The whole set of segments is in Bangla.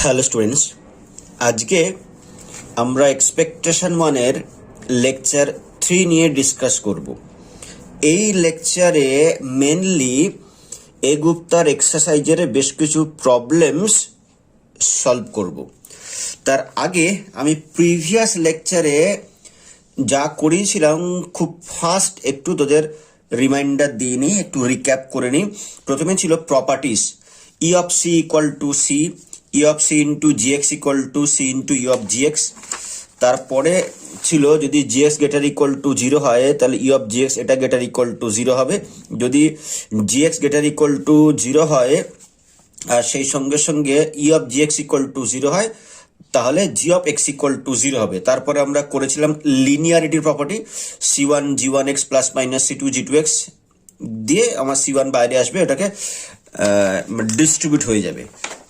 হ্যালো স্টুডেন্টস, আজকে আমরা এক্সপেকটেশন ওয়ানের লেকচার 3 নিয়ে ডিসকাস করব। এই লেকচারে মেনলি এ গুপ্তার এক্সারসাইজের বেশ কিছু প্রবলেমস সলভ করব। তার আগে আমি প্রিভিয়াস লেকচারে যা করিয়েছিলাম খুব ফাস্ট একটু তোদের রিমাইন্ডার দিয়ে নিই, একটু রিক্যাপ করে নিই। প্রথমে ছিল properties, E of C equal to C, E of C into GX equal to C into E of GX. তারপরে ছিল যদি জিএক্স গ্রেটার ইকুয়াল টু 0 হয় তাহলে ই অফ জিএক্স এটা গ্রেটার ইকুয়াল টু 0 হবে। যদি জিএক্স গ্রেটার ইকুয়াল টু 0 হয় আর সেই সঙ্গে সঙ্গে E of G X equal to 0 হয় তাহলে G of x equal to 0 হবে। তারপরে আমরা করেছিলাম লিনিয়ারিটির property, c1 g1 x plus minus c2 g2 x দিয়ে আমার c1 বাইরে আসবে, এটাকে ডিস্ট্রিবিউট হয়ে যাবে।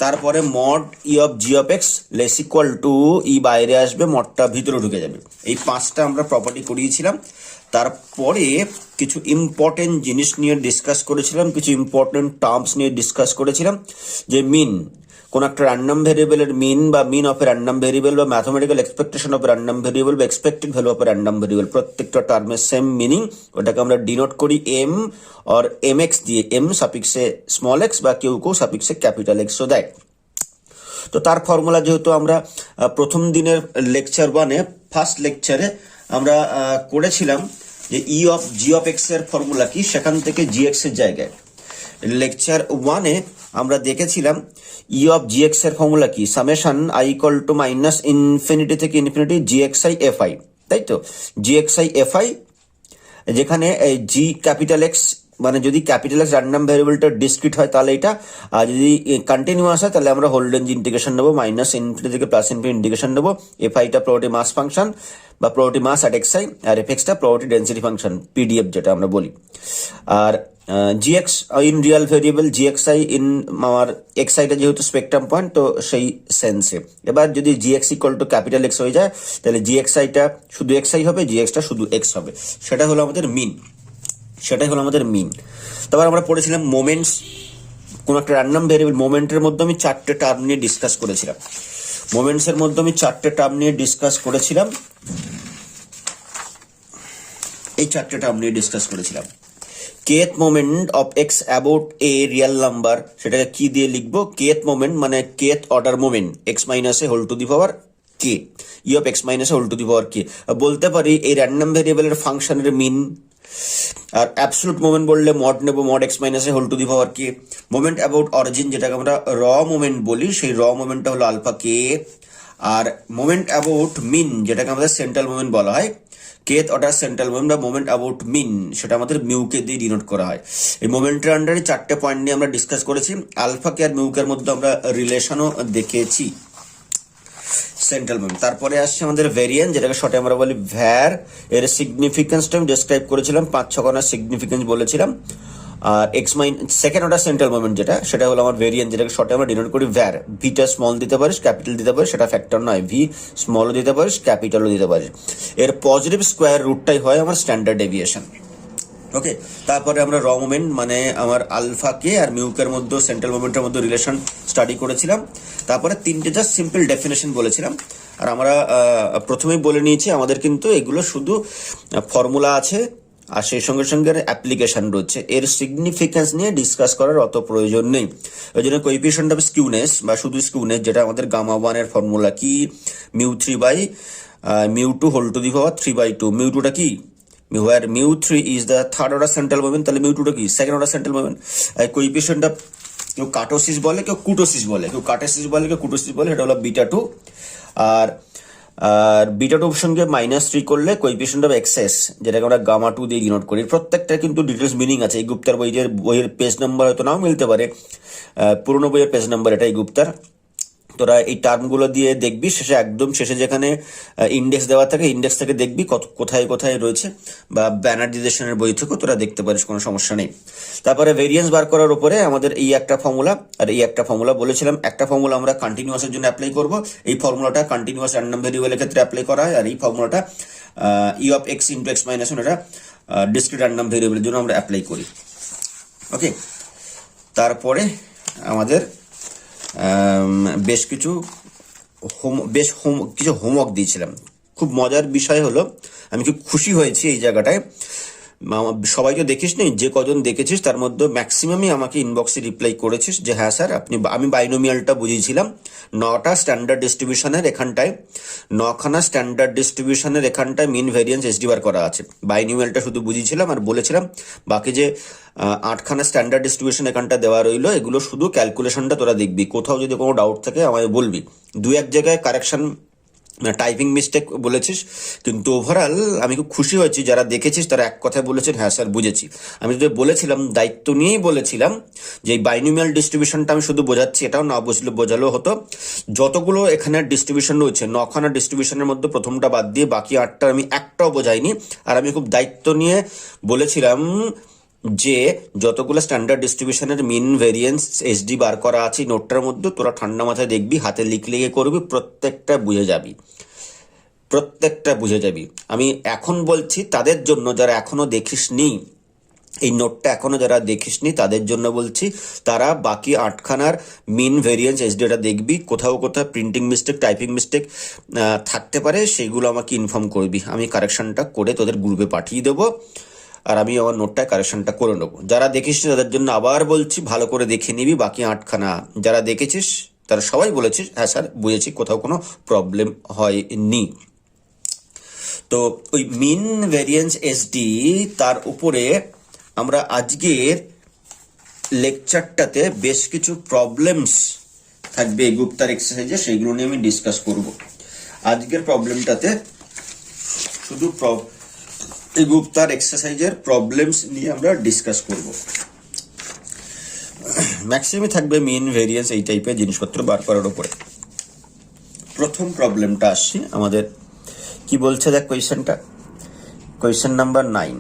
তারপরে mod E of G of X less equal to E বাইরে আসবে, মডটা ভিতরে ঢুকে যাবে। এই 5টা আমরা প্রপার্টি করিয়েছিলাম। তারপরে কিছু ইম্পর্টেন্ট জিনিস নিয়ে ডিসকাস করেছিলাম, কিছু ইম্পর্টেন্ট টার্মস নিয়ে ডিসকাস করেছিলাম। যে মিন, কোন একটা র্যান্ডম ভেরিয়েবলের মিন বা mean of a random variable বা mathematical expectation of a random variable বা expected value of a random variable, প্রত্যেকটা টার্মের সেম মিনিং, ওটাকে আমরা ডিনোট করি এম অর এম এক্স দিয়ে, এম সাফিক্সে স্মল এক্স বা কেউ সাফিক্সে ক্যাপিটাল এক্সও দেয়। তো তার ফর্মুলা যেহেতু আমরা প্রথম দিনের লেকচার 1-এ ফার্স্ট লেকচারে আমরা করেছিলাম যে E of G of x এর ফর্মুলা কি, সেখান থেকে জি এক্স এর জায়গায় লেকচার 1-এ আমরা দেখেছিলাম ই অফ জি এক্স এর ফর্মুলা কি, summation I equal to minus infinity থেকে infinity G X I F I, তাই তো। G X I F I, যেখানে জি ক্যাপিটাল এক্স মানে যদি ক্যাপিটাল এক্স র্যান্ডম ভ্যারিয়েবলটা ডিসক্রিট হয় তাহলে এটা, আর যদি কন্টিনিউয়াস হয় তাহলে আমরা হোল রেঞ্জ ইন্টিগ্রেশন নেবো, মাইনাস ইনফিনিটি থেকে প্লাস ইনফিনিটি ইন্টিগ্রেশন নেবো। এফ আইটা প্রবাবিলিটি মাস ফাংশন বা probability mass at X I, আর এফ এক্সটা প্রবাবিলিটি ডেন্সিটি ফাংশন, পিডিএফ যেটা আমরা বলি। আর G X in real variable, G X I in আমার এক্সআইটা যেহেতু স্পেকট্রাম পয়েন্ট, তো সেই সেন্সে এবার যদি GX equal two capital x হয়ে যায় তাহলে জিএক্সআইটা শুধু এক্সআই হবে, জিএক্সটা শুধু এক্স হবে। সেটা হলো আমাদের মিন, সেটাই হলো আমাদের মিন। তারপর আমরা পড়েছিলাম মোমেন্টস, কোন একটা র্যান্ডম ভেরিয়েবল মোমেন্টের মধ্যে আমি 4টে টার্ম নিয়ে ডিসকাস করেছিলাম। মোমেন্টসের মধ্যে আমি 4টে টার্ম নিয়ে ডিসকাস করেছিলাম, এই 4টে টার্ম নিয়ে ডিসকাস করেছিলাম। Kth moment of x about a real number, সেটাকে কি দিয়ে লিখবো, কেথ মোমেন্ট মানে kth order moment X minus a whole to the power K, E of x minus whole to the power K. বলতে পারি এই র্যান্ডম ভেরিয়েবলের ফাংশনের মিন। আর অ্যাবসলুট মোমেন্ট বললে মড নেবো, mod X minus a whole to the power K. Moment about origin, যেটাকে আমরা র মোমেন্ট বলি, সেই র মোমেন্টটা হলো আলফা কে। আর মোমেন্ট অ্যাবাউট মিন, যেটাকে আমাদের সেন্ট্রাল মোমেন্ট বলা হয়, কেথ অর্ডার সেন্ট্রাল মোমেন্ট বা মোমেন্ট অ্যাবাউট মিন, সেটা আমাদের মিউকে দিয়ে ডিনোট করা হয়। এই মোমেন্টের আন্ডারে 4টে পয়েন্ট নিয়ে আমরা ডিসকাস করেছি। আলফা কে আর মিউকের মধ্যে আমরা রিলেশনও দেখেছি, সেন্ট্রাল মোমেন্ট। তারপরে আসছে আমাদের ভেরিয়েন্স, যেটাকে শর্টে আমরা বলি ভ্যার, এর সিগনিফিকেন্সটা আমি ডেসক্রাইব করেছিলাম, 5-6 কণার সিগনিফিকেন্স বলেছিলাম। আর এক্স মাইন সেকেন্ড অর্ডার সেন্ট্রাল মোমেন্ট যেটা, সেটা হলো আমার ভেরিয়েন্স, যেটাকে শর্টে আমরা ডিনোট করি ভ্যার। ভিটা স্মল দিতে পারিস, ক্যাপিটাল দিতে পারিস, সেটা ফ্যাক্টর নয়, ভি স্মলও দিতে পারিস, ক্যাপিটালও দিতে পারিস। এর পজিটিভ স্কোয়ার রুটটাই হয় আমার স্ট্যান্ডার্ড ডেভিয়েশন। ওকে, তারপরে আমরা র মোমেন্ট মানে আমার আলফা কে আর মিউকের মধ্যে সেন্ট্রাল মোমেন্টের মধ্যে রিলেশন স্টাডি করেছিলাম। তারপরে 3টে জাস্ট সিম্পল ডেফিনেশন বলেছিলাম। আর আমরা প্রথমেই বলে নিয়েছি আমাদের কিন্তু এগুলো শুধু ফর্মুলা আছে আর সেই সঙ্গে সঙ্গে অ্যাপ্লিকেশন রয়েছে, এর সিগনিফিকেন্স নিয়ে ডিসকাস করার অত প্রয়োজন নেই। ওই জন্য কোএফিশিয়েন্ট অফ স্কিউনেস বা শুধু স্কিউনেস, যেটা আমাদের গামা 1 এর ফর্মুলা কি, mu 3 by mu 2 whole to the power 3/2। Mu 2টা কি, where mu 3 is the third order central moment, তাহলে mu 2টা কি সেকেন্ড অর্ডার সেন্ট্রাল মোমেন্ট। কোএফিশিয়েন্টটা কেউ কাটোসিস বলে, কেউ কুটোসিস বলে, কেউ কাটোসিস বলে, কেউ কুটোসিস বলে, এটা হলো বিটা 2। আর বিটা 2 সঙ্গে -3 করলে কোএফিশিয়েন্ট অফ এক্সেস, যেটাকে আমরা গামা 2 দিয়ে ডিনোট করি। প্রত্যেকটা কিন্তু ডিটেলস মিনিং আছে। এই গুপ্তার বইয়ের পেজ নাম্বার হয়তো নাও মিলতে পারে, পুরোনো বইয়ের পেজ নাম্বার এটা এই গুপ্তার। তোরা এই টার্মগুলো দিয়ে দেখবি, শেষে একদম শেষে যেখানে ইন্ডেক্স দেওয়া থাকে, ইন্ডেক্স থেকে দেখবি কোথায় কোথায় রয়েছে, বা ব্যানার্জিজেশনের বই থেকেও তোরা দেখতে পারিস, কোনো সমস্যা নেই। তারপরে ভেরিয়েন্স বার করার উপরে আমাদের এই একটা ফর্মুলা আর এই একটা ফর্মুলা বলেছিলাম। একটা ফর্মুলা আমরা কন্টিনিউয়াসের জন্য অ্যাপ্লাই করব, এই ফর্মুলাটা কন্টিনিউয়াস র্যান্ডম ভেরিয়েবলের ক্ষেত্রে অ্যাপ্লাই করা হয়। আর এই ফর্মুলাটা ই of x into x minus one, এটা ডিসক্রিট র্যান্ডম ভেরিয়েবলের জন্য আমরা অ্যাপ্লাই করি। ওকে, তারপরে আমাদের বেশ কিছু কিছু হোমওয়ার্ক দিয়েছিলাম। খুব মজার বিষয় হলো, আমি খুব খুশি হয়েছি এই জায়গাটায়। সবাই তো দেখিস নি, যে কজন দেখেছিস তার মধ্যে ম্যাক্সিমামই আমাকে ইনবক্সে রিপ্লাই করেছিস যে হ্যাঁ স্যার আমি বাইনোমিয়ালটা বুঝিয়েছিলাম। 9টা স্ট্যান্ডার্ড ডিস্ট্রিবিউশনের এখানটায়, 9খানা স্ট্যান্ডার্ড ডিস্ট্রিবিউশনের এখানটায় মিন ভেরিয়েন্স এসডি বার করা আছে। বাইনোমিয়ালটা শুধু বুঝিয়েছিলাম আর বলেছিলাম বাকি যে 8খানা স্ট্যান্ডার্ড ডিস্ট্রিবিউশন এখানটা দেওয়া রইলো, এগুলো শুধু ক্যালকুলেশনটা তোরা দেখবি। কোথাও যদি কোনো ডাউট থাকে আমায় বলবি। দু এক জায়গায় কারেকশন, টাইপিং মিস্টেক বলেছিস, কিন্তু ওভারঅল আমি খুব খুশি হয়েছি। যারা দেখেছিস তারা এক কথায় বলেছেন হ্যাঁ স্যার বুঝেছি। আমি যদি বলেছিলাম, দায়িত্ব নিয়েই বলেছিলাম যে এই বাইনোমিয়াল ডিস্ট্রিবিউশনটা আমি শুধু বোঝাচ্ছি, এটাও না বোঝালেও হতো। যতগুলো এখানে ডিস্ট্রিবিউশন রয়েছে, 9খানা ডিস্ট্রিবিউশনের মধ্যে প্রথমটা বাদ দিয়ে বাকি 8টা আমি একটাও বোঝাইনি। আর আমি খুব দায়িত্ব নিয়ে বলেছিলাম যে যতগুলো স্ট্যান্ডার্ড ডিস্ট্রিবিউশনের মিন ভেরিয়েন্স এসডি বার করা আছে নোটটার মধ্যে, তোরা ঠান্ডা মাথায় দেখবি, হাতে লিখলে করবি, প্রত্যেকটা বুঝে যাবি। আমি এখন বলছি তাদের জন্য যারা এখনো দেখিসনি, এই নোটটা এখনো যারা দেখিসনি তাদের জন্য বলছি, তারা বাকি 8খানার মিন ভেরিয়েন্স এসডিটা দেখবি। কোথাও প্রিন্টিং মিস্টেক, টাইপিং মিস্টেক থাকতে পারে, সেগুলো আমাকে ইনফর্ম করবি। আমি কারেকশনটা করে তোদের গ্রুপে পাঠিয়ে দেবো, আর আমি আমার নোটটায় কারেকশনটা করে নেবো। যারা দেখিস তাদের জন্য আবার বলছি, ভালো করে দেখে নিবি। বাকি 8খানা যারা দেখেছিস তারা সবাই বলেছিস হ্যাঁ স্যার বুঝেছি, কোথাও কোনো প্রবলেম হয়নি। তো ওই মিন ভেরিয়েন্স এসডি, তার উপরে আমরা আজকের লেকচারটাতে বেশ কিছু প্রবলেমস থাকবে এই গুপ্তার এক্সারসাইজে, সেইগুলো নিয়ে আমি ডিসকাস করব। আজকের প্রবলেমটাতে শুধু এই গুপ্তার এক্সারসাইজের প্রবলেমস নিয়ে আমরা ডিসকাস করব। ম্যাক্সিমাম থাকবে মিন ভেরিয়েন্স এই টাইপের জিনিসপত্র বার করার উপরে। প্রথম প্রবলেমটা আসছি আমাদের, কি বলছে দেখ কোয়েশ্চেন নাম্বার 9।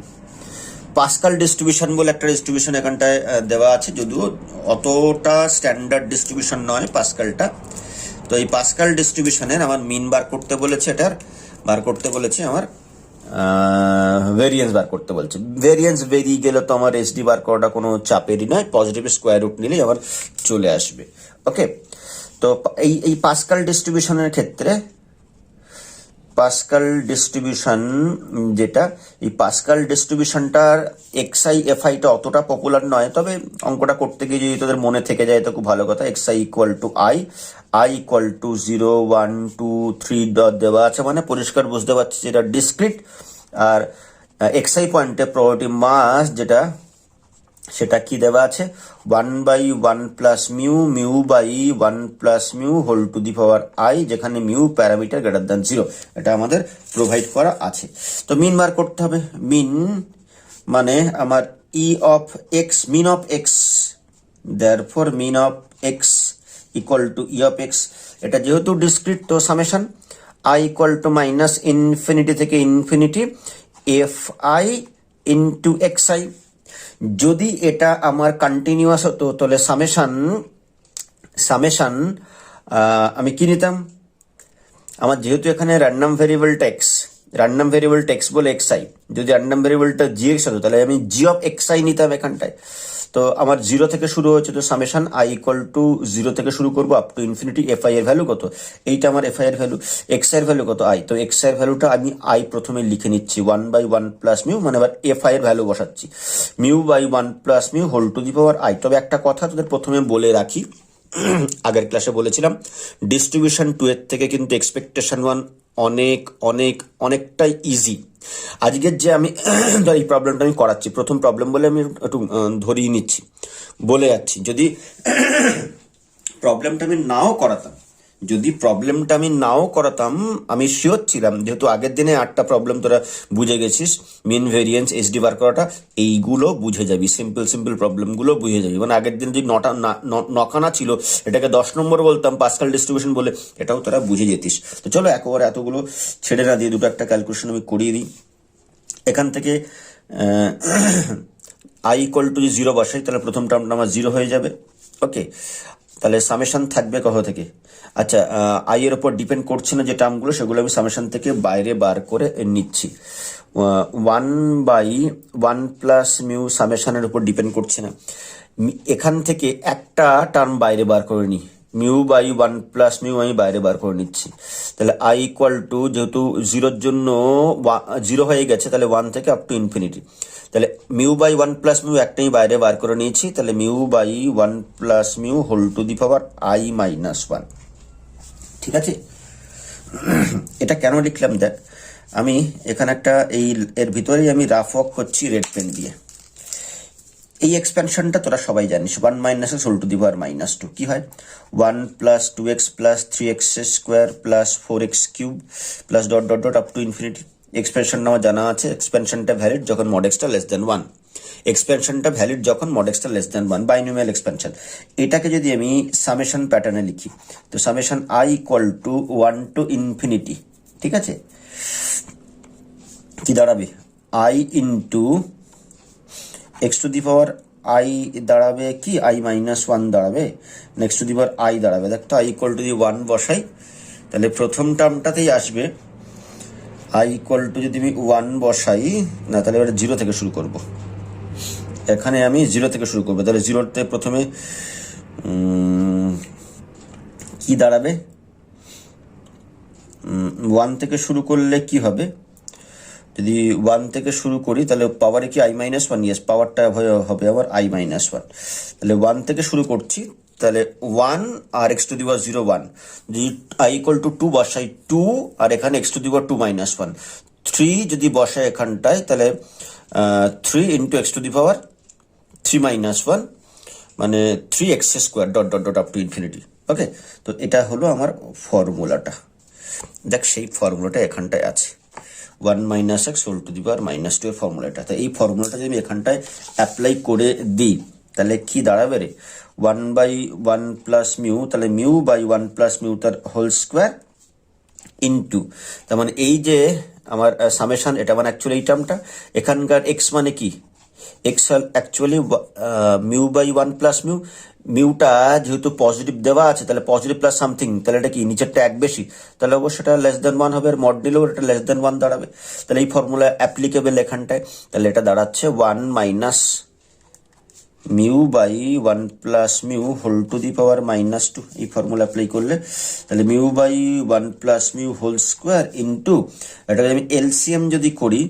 পাস্কাল ডিস্ট্রিবিউশন বলে একটা ডিস্ট্রিবিউশন এখানটায় দেওয়া আছে, যদিও অতটা স্ট্যান্ডার্ড ডিস্ট্রিবিউশন নয় পাস্কালটা। তো এই পাস্কাল ডিস্ট্রিবিউশনের আমার মিন বার করতে বলেছে, আমার ভেরিয়েন্স বার করতে বলছে। ভেরিয়েন্স বেরিয়ে গেলে তো আমার এসডি বার করাটা কোনো চাপেরই নয়, পজিটিভ স্কোয়ার রুট নিলেই আমার চলে আসবে। ওকে, তো এই পাস্কাল ডিস্ট্রিবিউশনের ক্ষেত্রে পাস্কাল ডিস্ট্রিবিউশন যেটা, এই পাস্কাল ডিস্ট্রিবিউশনটার এক্সআই এফআইটা অতটা পপুলার নয়, তবে অঙ্কটা করতে গিয়ে যদি তোদের মনে থেকে যায় তো খুব ভালো কথা। X i equal to i equal to 0 1 2 3 dot দেওয়া আছে, মানে পরিষ্কার বুঝতে পারছি যেটা ডিসক্রিট। আর এক্সআই পয়েন্টে প্রবাবিলিটি মাস যেটা, সেটা কি দেওয়া আছে 1/1 plus mu by 1 plus mu whole to the power i, যেখানে মিউ প্যারামিটার গ্রেটার দ্যান 0, এটা আমাদের প্রোভাইড করা আছে। তো মিন বার করতে হবে। মিন মানে আমার mean of X, therefore mean of x equal to of X. এটা যেহেতু ডিসক্রিট, তো summation I equal to minus infinity থেকে infinity F I into X I. যদি এটা আমার কন্টিনিউয়াস হতো তাহলে সামেশন আমি কি নিতাম, আমার যেহেতু এখানে র্যান্ডম ভেরিয়েবল টেক্স বলে এক্স আই, যদি র্যান্ডম ভেরিয়েবলটা জি এক্স হতো তাহলে আমি জি অফ এক্স আই নিতাম এখানটায়। তো আমার 0 থেকে শুরু হয়েছে, তো সামেশন আই ইকুয়াল টু 0 থেকে শুরু করবো up to infinity. F i এর ভ্যালু কত, এইটা আমার এফ আই এর ভ্যালু, এক্স আই এর ভ্যালু কত আই, তো এক্স আই এর ভ্যালুটা আমি আই প্রথমে লিখে নিচ্ছি 1/1 প্লাস মিউ, মানে আবার এফ আই এর ভ্যালু বসাচ্ছি mu by 1 plus mu whole to the power i. তবে একটা কথা তোদের প্রথমে বলে রাখি, আগের ক্লাসে বলেছিলাম ডিস্ট্রিবিউশন 2 এর থেকে কিন্তু এক্সপেকটেশন 1 অনেকটাই ইজি। আজকের যে আমি এই প্রবলেমটা আমি করাচ্ছি, প্রথম প্রবলেম বলে আমি একটু ধরিয়ে নিচ্ছি, বলে যাচ্ছি। যদি প্রবলেমটা আমি নাও করাতাম, আমি শিওর ছিলাম, যেহেতু আগের দিনে 8টা প্রবলেম তোরা বুঝে গেছিস, মিন ভেরিয়েন্স এসডি বার করাটা, এইগুলো বুঝে যাবি, সিম্পল প্রবলেমগুলো বুঝে যাবি। মানে আগের দিন যদি 9খানা ছিল, এটাকে 10 নম্বর বলতাম পাস্কাল ডিস্ট্রিবিউশন বলে, এটাও তোরা বুঝে যেতিস। তো চলো একেবারে এতগুলো ছেড়ে না দিয়ে দুটো একটা ক্যালকুলেশন আমি করিয়ে দিই। এখান থেকে আই ইকুয়াল টু 0 বসাই, তাহলে প্রথম টার্মটা আমার 0 হয়ে যাবে। ওকে, তাহলে সামেশন থাকবে কত থেকে, আচ্ছা আই এর উপর ডিপেন্ড করছে না যে টার্মগুলো, সেগুলো আমি সামেশন থেকে বাইরে বার করে নিচ্ছি। 1/1 প্লাস মিউ সামেশনের উপর ডিপেন্ড করছে না। এখান থেকে একটা টার্ম বাইরে বার করে নিই, মিউ বাই 1 + মিউ আমি বাইরে বার করে নিচ্ছি। তাহলে আই ইকুয়াল টু, যেহেতু জিরোর জন্য 0 হয়ে গেছে, তাহলে 1 থেকে আপ টু ইনফিনিটি। তাহলে মিউ বাই 1 + মিউ একটাই বাইরে বার করে নিয়েছি, তাহলে mu by 1 + mu whole to the power I - 1। ঠিক আছে, এটা কেন লিখলাম দেখ, আমি এখানে একটা এর ভিতরেই আমি রাফ ওয়ার্ক করছি রেড পেন দিয়ে। এই এক্সপেনশনটা তোরা সবাই জানিস, 1 - x whole to the power -2 কি হয়, 1 + 2x + 3x² + 4x³ + dot dot dot up to infinity. Expansion আমার জানা আছে, এক্সপেনশনটা ভ্যালিড যখন mod x টা লেস দেন 1, এক্সপেনশনটা ভ্যালিড যখন mod x টা লেস দেন 1, বাইনোমিয়াল এক্সপেনশন। এটাকে যদি আমি সামেশন প্যাটার্নে লিখি, তো summation I equal to 1 to infinity, ঠিক আছে, কি দাঁড়াবে, I into x to the power I দাঁড়াবে কি, I - 1 দাঁড়াবে, next two the power I দাঁড়াবে। দেখ তো I ইকুয়াল টু দি 1 বসাই, তাহলে প্রথম টার্মটাতেই আসবে I ইকুয়াল টু, যদি আমি 1 বসাই না, তাহলে এবার 0 থেকে শুরু করব, এখানে আমি 0 থেকে শুরু করবো, তাহলে 0তে প্রথমে কি দাঁড়াবে, 1 থেকে শুরু করলে কি হবে, যদি 1 থেকে শুরু করি তাহলে পাওয়ারে কি I - 1, ইয়েস, পাওয়ারটা হবে আবার I - 1। তাহলে 1 থেকে শুরু করছি, তাহলে 1 আর x টু দি পাওয়ার 0 1, যদি I ইকুয়াল টু 2 বসাই 2, আর এখানে x টু দি পাওয়ার 2 - 1, 3 যদি বসাই এখানটায়, তাহলে 3 into x to the power 3 - 1, মানে 3x² dot dot dot up to infinity. Okay, তো এটা হলো আমার ফর্মুলাটা। দেখ সেই ফর্মুলাটা এখানটায় আছে, 1 - x whole to the power -2 এর ফর্মুলাটা। তো এই ফর্মুলাটা যদি আমি এখানটায় অ্যাপ্লাই করে দিই, তাহলে কি দাঁড়াবে রে, 1/1 + মিউ, তাহলে মিউ বাই 1 + মিউ তার হোল স্কোয়ার ইন্টু, তার মানে এই যে আমার সামেশন, এটা মানে অ্যাকচুয়ালি এই টার্মটা, এখানকার এক্স মানে কি, X actually mu by 1 + mu, মিউটা যেহেতু পজিটিভ দেওয়া আছে, তাহলে পজিটিভ প্লাস সামথিং, তাহলে এটা কি নিচেরটা এক বেশি, তাহলে অবশ্যই এটা লেস দেন 1 হবে, আর মড নিলেও এটা লেস দেন 1 দাঁড়াবে। তাহলে এই ফর্মুলা অ্যাপ্লিকেবল এখানটায়, তাহলে এটা দাঁড়াচ্ছে 1 - mu by 1 + mu whole to the power -2। এই ফর্মুলা অ্যাপ্লাই করলে তাহলে mu by 1 + mu whole square into, এটাকে আমি এলসিএম যদি করি,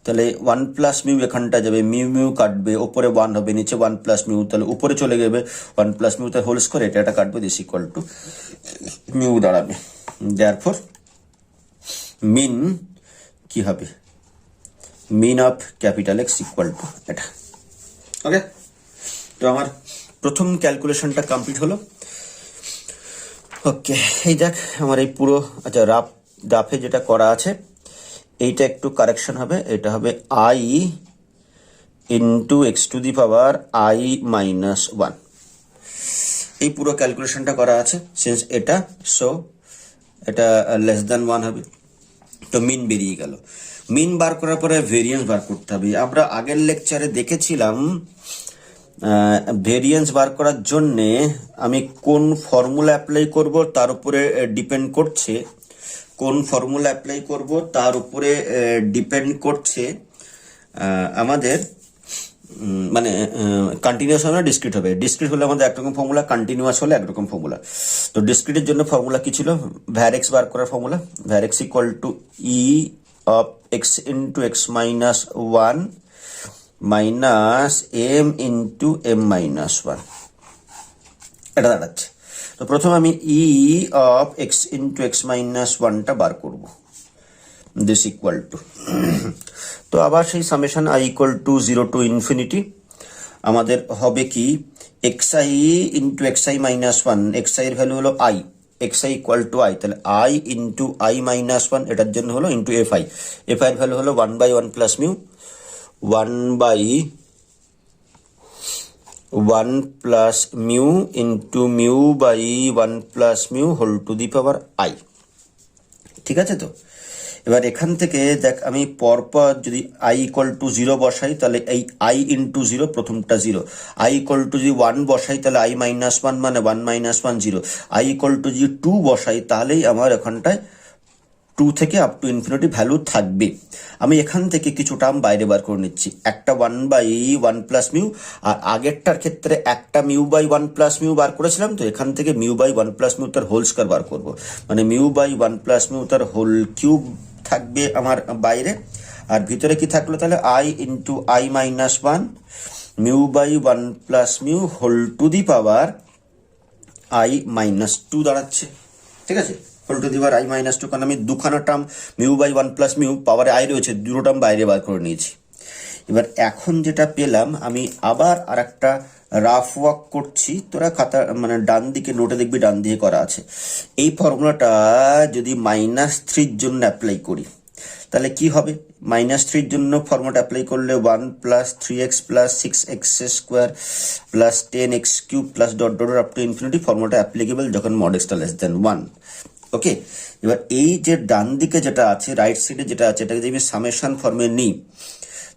তাহলে 1 + মিউ এখানটা যাবে, মিউ মিউ কাটবে, ওপরে 1 হবে, নিচে 1 + মিউ, তাহলে উপরে চলে যাবে 1 + মিউ তার হোল স্কোয়ার, এটা কাটবে, দিস ইকুয়াল টু মিউ দাঁড়াবে। দেয়ারফর মিন কি হবে, mean of capital X equal to এটা। ওকে, তো আমার প্রথম ক্যালকুলেশনটা কমপ্লিট হলো। ওকে, এই দেখ আমার এই পুরো, আচ্ছা রাফে যেটা করা আছে এইটা একটু কারেকশন হবে, এটা হবে I into x to the power I - 1। এই পুরো ক্যালকুলেশনটা করা আছে, সিন্স এটা, সো এটা লেস দেন 1 হবে, তো মিন বেরিয়ে গেল। মিন বার করার পরে ভেরিয়েন্স বার করতে হবে। আমরা আগের লেকচারে দেখেছিলাম ভেরিয়েন্স বার করার জন্যে আমি কোন ফর্মুলা অ্যাপ্লাই করব তার উপরে ডিপেন্ড করছে, কোন ফর্মুলা অ্যাপ্লাই করব তার উপরে ডিপেন্ড করছে আমাদের, মানে কন্টিনিউয়াস হবে না ডিসক্রিট হবে। ডিসক্রিট হলে আমাদের একরকম ফর্মুলা, কন্টিনিউয়াস হলে একরকম ফর্মুলা। তো ডিসক্রিটের জন্য ফর্মুলা কি ছিল, ভ্যার x বার করার formula, where x equal to E of x into x - 1 minus m into m - 1, এটা দাঁড়াচ্ছে। তো প্রথমে আমি ই অফ x ইন্টু x - 1টা বার করব, দিস ইকুয়াল টু, তো আবার সেই summation I equal to 0 to infinity, আমাদের হবে কি xi ইন্টু xi - 1, xi এর ভ্যালু হলো I, xi equal to I, তাহলে I ইন্টু I - 1, এটার জন্য হলো ইন্টু fi, fi এর ভ্যালু হলো 1/1 + mu, 1/1 + mu into mu by 1 + mu whole to the power I। ঠিক আছে, তো এবার এখান থেকে দেখ আমি পরপর যদি I ইকুয়াল টু 0 বসাই, তাহলে এই I ইন্টু 0 প্রথমটা 0, I ইকুয়াল টু যদি 1 বসাই তাহলে I - 1 মানে 1 - 1 0, I ইকুয়াল টু যদি 2 বসাই তাহলেই আমার এখানটায় টু থেকে আপ টু ইনফিনিটি ভ্যালু থাকবে। আমি এখান থেকে কিছু টার্ম বাইরে বার করে নিচ্ছি, একটা 1/1 + মিউ, আর আগেরটার ক্ষেত্রে একটা μ/1 + মিউ বার করেছিলাম, তো এখান থেকে μ/1 + মিউ তার হোল স্কয়ার বার করব, মানে μ/1 + মিউ তার হোল কিউব থাকবে আমার বাইরে, আর ভিতরে কি থাকলো তাহলে i × i-1 μ/1 + mu whole to the power i-2 দাঁড়াচ্ছে। ঠিক আছে, whole to the power i-2, কারণ আমি দুখানা টার্ম μ/1 + মিউ পাওয়ারে i রয়েছে, দুটো টার্ম বাইরে বার করে নিয়েছি। এবার এখন যেটা পেলাম, আমি আবার আর একটা রাফ ওয়ার্ক করছি, তোরা খাতা মানে ডান দিকে নোটে দেখবি ডান দিকে করা আছে। এই ফর্মুলাটা যদি -3 জন্য অ্যাপ্লাই করি তাহলে কি হবে? -3 জন্য ফর্মুলাটা অ্যাপ্লাই করলে 1 + 3x + 6x² + 10x³ dot dot up to infinity, ফর্মুলাটা অ্যাপ্লিকেবল যখন mod x < 1। ওকে, এবার এই যে ডান দিকে যেটা আছে, রাইট সাইডে যেটা আছে, এটাকে যদি আমি সামেশন ফর্মে নিই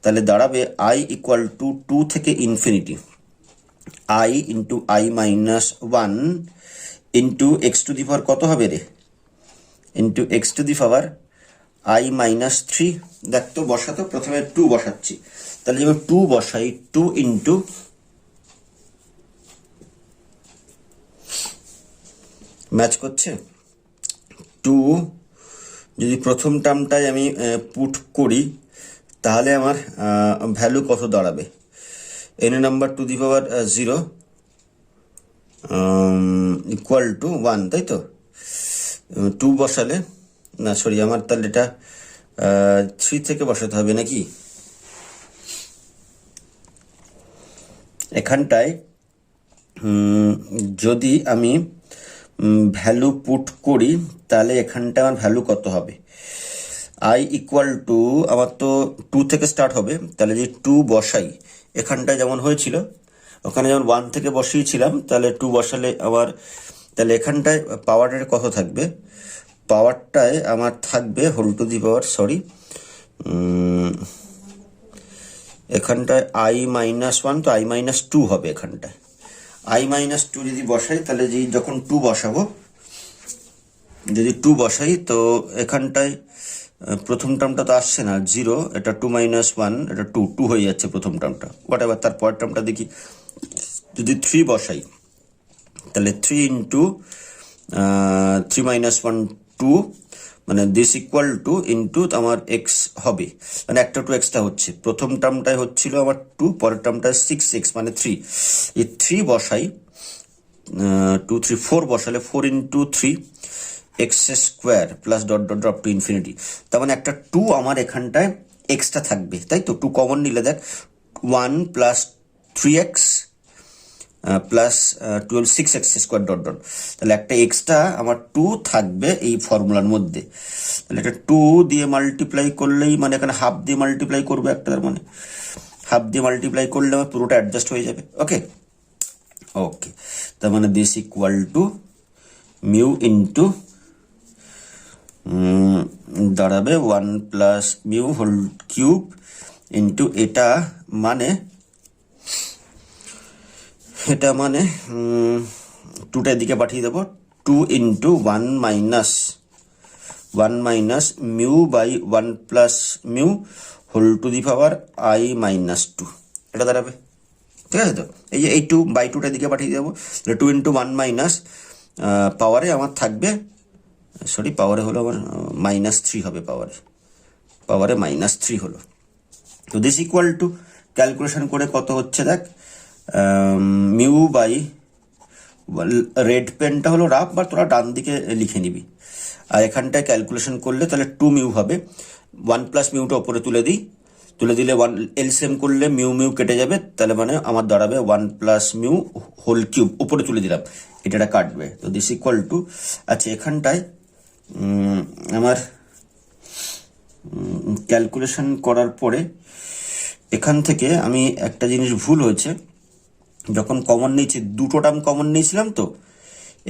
তাহলে দাঁড়াবে i = 2 থেকে infinity i × i-1 × x to the power কত হবে রে? x to the power i-3। দেখ তো বসাতো, প্রথমে 2 বসাচ্ছি, তাহলে যদি 2 বসাই, 2 × ম্যাচ করছে 2, যদি প্রথম টার্মটাই আমি পুট করি তাহলে আমার ভ্যালু কত দাঁড়াবে? n নাম্বার টু দি পাওয়ার 0 = 1, তাই তো? 2 বসালে না, সরি, আমার তাহলে এটা 3 থেকে বসাতে হবে নাকি? এখানটায় যদি আমি ভ্যালু পুট করি তাহলে এখানটা আমার ভ্যালু কত হবে? i = আমার তো 2 থেকে স্টার্ট হবে, তাহলে যদি 2 বসাই এখানটায় যেমন হয়েছিল, ওখানে যেমন 1 থেকে বসিয়েছিলাম, তাহলে 2 বসালে আবার, তাহলে এখানটায় পাওয়ারের কত থাকবে? পাওয়ারটায় আমার থাকবে whole to the power, sorry, এখানটায় i-1, তো i-2 হবে এখানটায়। i-2 যদি বসাই তাহলে যখন 2 বসাবো, যদি 2 বসাই তো এখানটায় প্রথম টার্মটা তো আসছে না 0, এটা 2 - 1, এটা 2 হয়ে যাচ্ছে প্রথম টার্মটা, হোয়াট এভার। তার পরের টার্মটা দেখি, যদি 3 বসাই তাহলে 3 × 3 - 1 2, মানে দিস ইকুয়াল টু ইন্টু আমার x হবে, মানে একটা 2 এক্সট্রা হচ্ছে। প্রথম টার্মটাই হচ্ছিল আমার 2, পরের টার্মটা 6x মানে 3। এই 3 বসাই, 2 3 4 বসালে 4 × 3 x² plus dot dot dot to infinity, তার মানে একটা 2 আমার এখানটায় এক্সট্রা থাকবে, তাই তো? 2 কমন নিলে দেখ 1 + 3x plus 12 6x² dot dot, তাহলে একটা এক্সট্রা আমার 2 থাকবে এই ফর্মুলার মধ্যে। তাহলে এটা 2 দিয়ে মাল্টিপ্লাই করলেই, মানে এখানে হাফ দিয়ে মাল্টিপ্লাই করবে একটা, তার মানে হাফ দিয়ে মাল্টিপ্লাই করলে আমার পুরোটা অ্যাডজাস্ট হয়ে যাবে। ওকে ওকে, তার মানে this equal to mu into দাঁড়াবে 1 + মিউ হোল কিউব ইন্টু এটা মানে 2টা এদিকে পাঠিয়ে দেবো, 2 × 1 - μ/1 + mu whole to the power i-2, এটা দাঁড়াবে। ঠিক আছে তো? এই যে এই 2/2টা দিকে পাঠিয়ে দেবো, 2 × 1 - পাওয়ারে আমার থাকবে, সরি পাওয়ারে হলো আমার -3 হবে, পাওয়ারে -3 হলো। তো দিস ইকুয়াল টু ক্যালকুলেশন করে কত হচ্ছে দেখ, মিউ বাই, রেড পেনটা হলো রাফ, বা তোরা ডান দিকে লিখে নিবি, আর এখানটায় ক্যালকুলেশন করলে তাহলে 2 মিউ হবে। 1 + মিউটা ওপরে তুলে দিলে 1 এলসিএম করলে মিউ কেটে যাবে, তাহলে মানে আমার দাঁড়াবে 1 + মিউ হোল কিউব, উপরে তুলে দিলাম, এটা কাটবে। তো দিস ইকুয়াল টু, আচ্ছা এখানটায় আমার ক্যালকুলেশন করার পরে এখান থেকে আমি একটা জিনিস ভুল হয়েছে, যখন কমন নিয়েছি 2টো টার্ম কমন নিয়েছিলাম, তো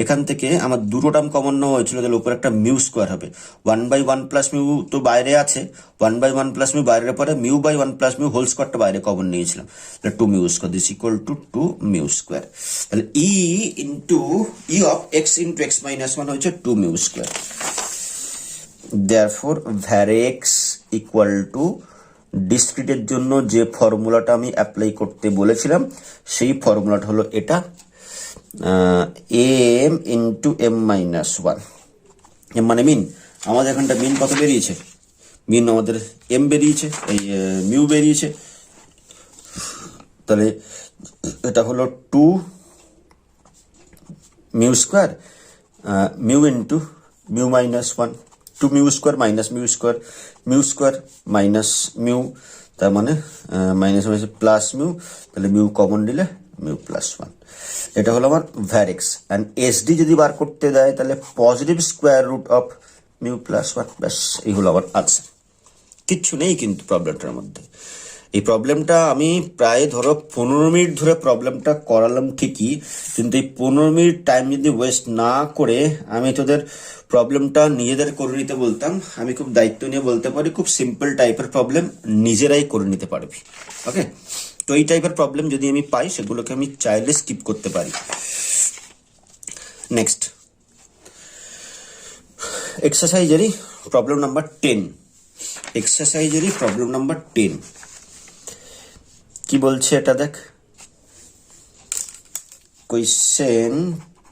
এখান থেকে আমার 2টো টার্ম কমন নেওয়া হয়েছিল, তাহলে উপরে একটা μ² হবে। 1/1 + মিউ তো বাইরে আছে, 1/1 + মিউ বাইরের পরে μ/1 + মিউ হোল স্কোয়ারটা বাইরে কমন নিয়েছিলাম, তাহলে 2μ², দিস ইকুয়াল টু 2μ²। তাহলে e অফ x × x - 1 হচ্ছে 2μ²। দেয়ারফর ভ্যারেক্স ইকুয়াল টু ডিসক্রিটের জন্য যে ফর্মুলাটা আমি অ্যাপ্লাই করতে বলেছিলাম সেই ফর্মুলাটা হলো এটা, m into m minus one. M মানে মিন, আমাদের এখানটা মিন কত বেরিয়েছে? মিন আমাদের এম বেরিয়েছে, এই মিউ বেরিয়েছে, তাহলে এটা হলো two mu square mu into mu minus one, two mu square minus mu square minus mu, তার মানে মাইনাস মাইনাস প্লাস মিউ, তাহলে মিউ কমন দিলে মিউ প্লাস ওয়ান। এটা হলো আমার ভ্যারেক্স। অ্যান্ড এসডি যদি বার করতে দেয় তাহলে positive square root of mu plus one. ব্যাস, এই হলো আমার আনসার। কিচ্ছু নেই কিন্তু প্রবলেমটার মধ্যে। এই প্রবলেমটা আমি প্রায় ধরো 15 মিনিট ধরে প্রবলেমটা করালাম ঠিকই, কিন্তু এই 15 মিনিট টাইম যদি ওয়েস্ট না করে আমি তোদের প্রবলেমটা নিজেদের করে নিতে বলতাম, আমি খুব দায়িত্ব নিয়ে বলতে পারি খুব সিম্পল টাইপের প্রবলেম নিজেরাই করে নিতে পারবি। ওকে, তো এই টাইপের প্রবলেম যদি আমি পাই সেগুলোকে আমি চাইলে স্কিপ করতে পারি। নেক্সট এক্সারসাইজেরই প্রবলেম নাম্বার 10। এক্সারসাইজেরই প্রবলেম নাম্বার 10 কি বলছে এটা দেখ। Question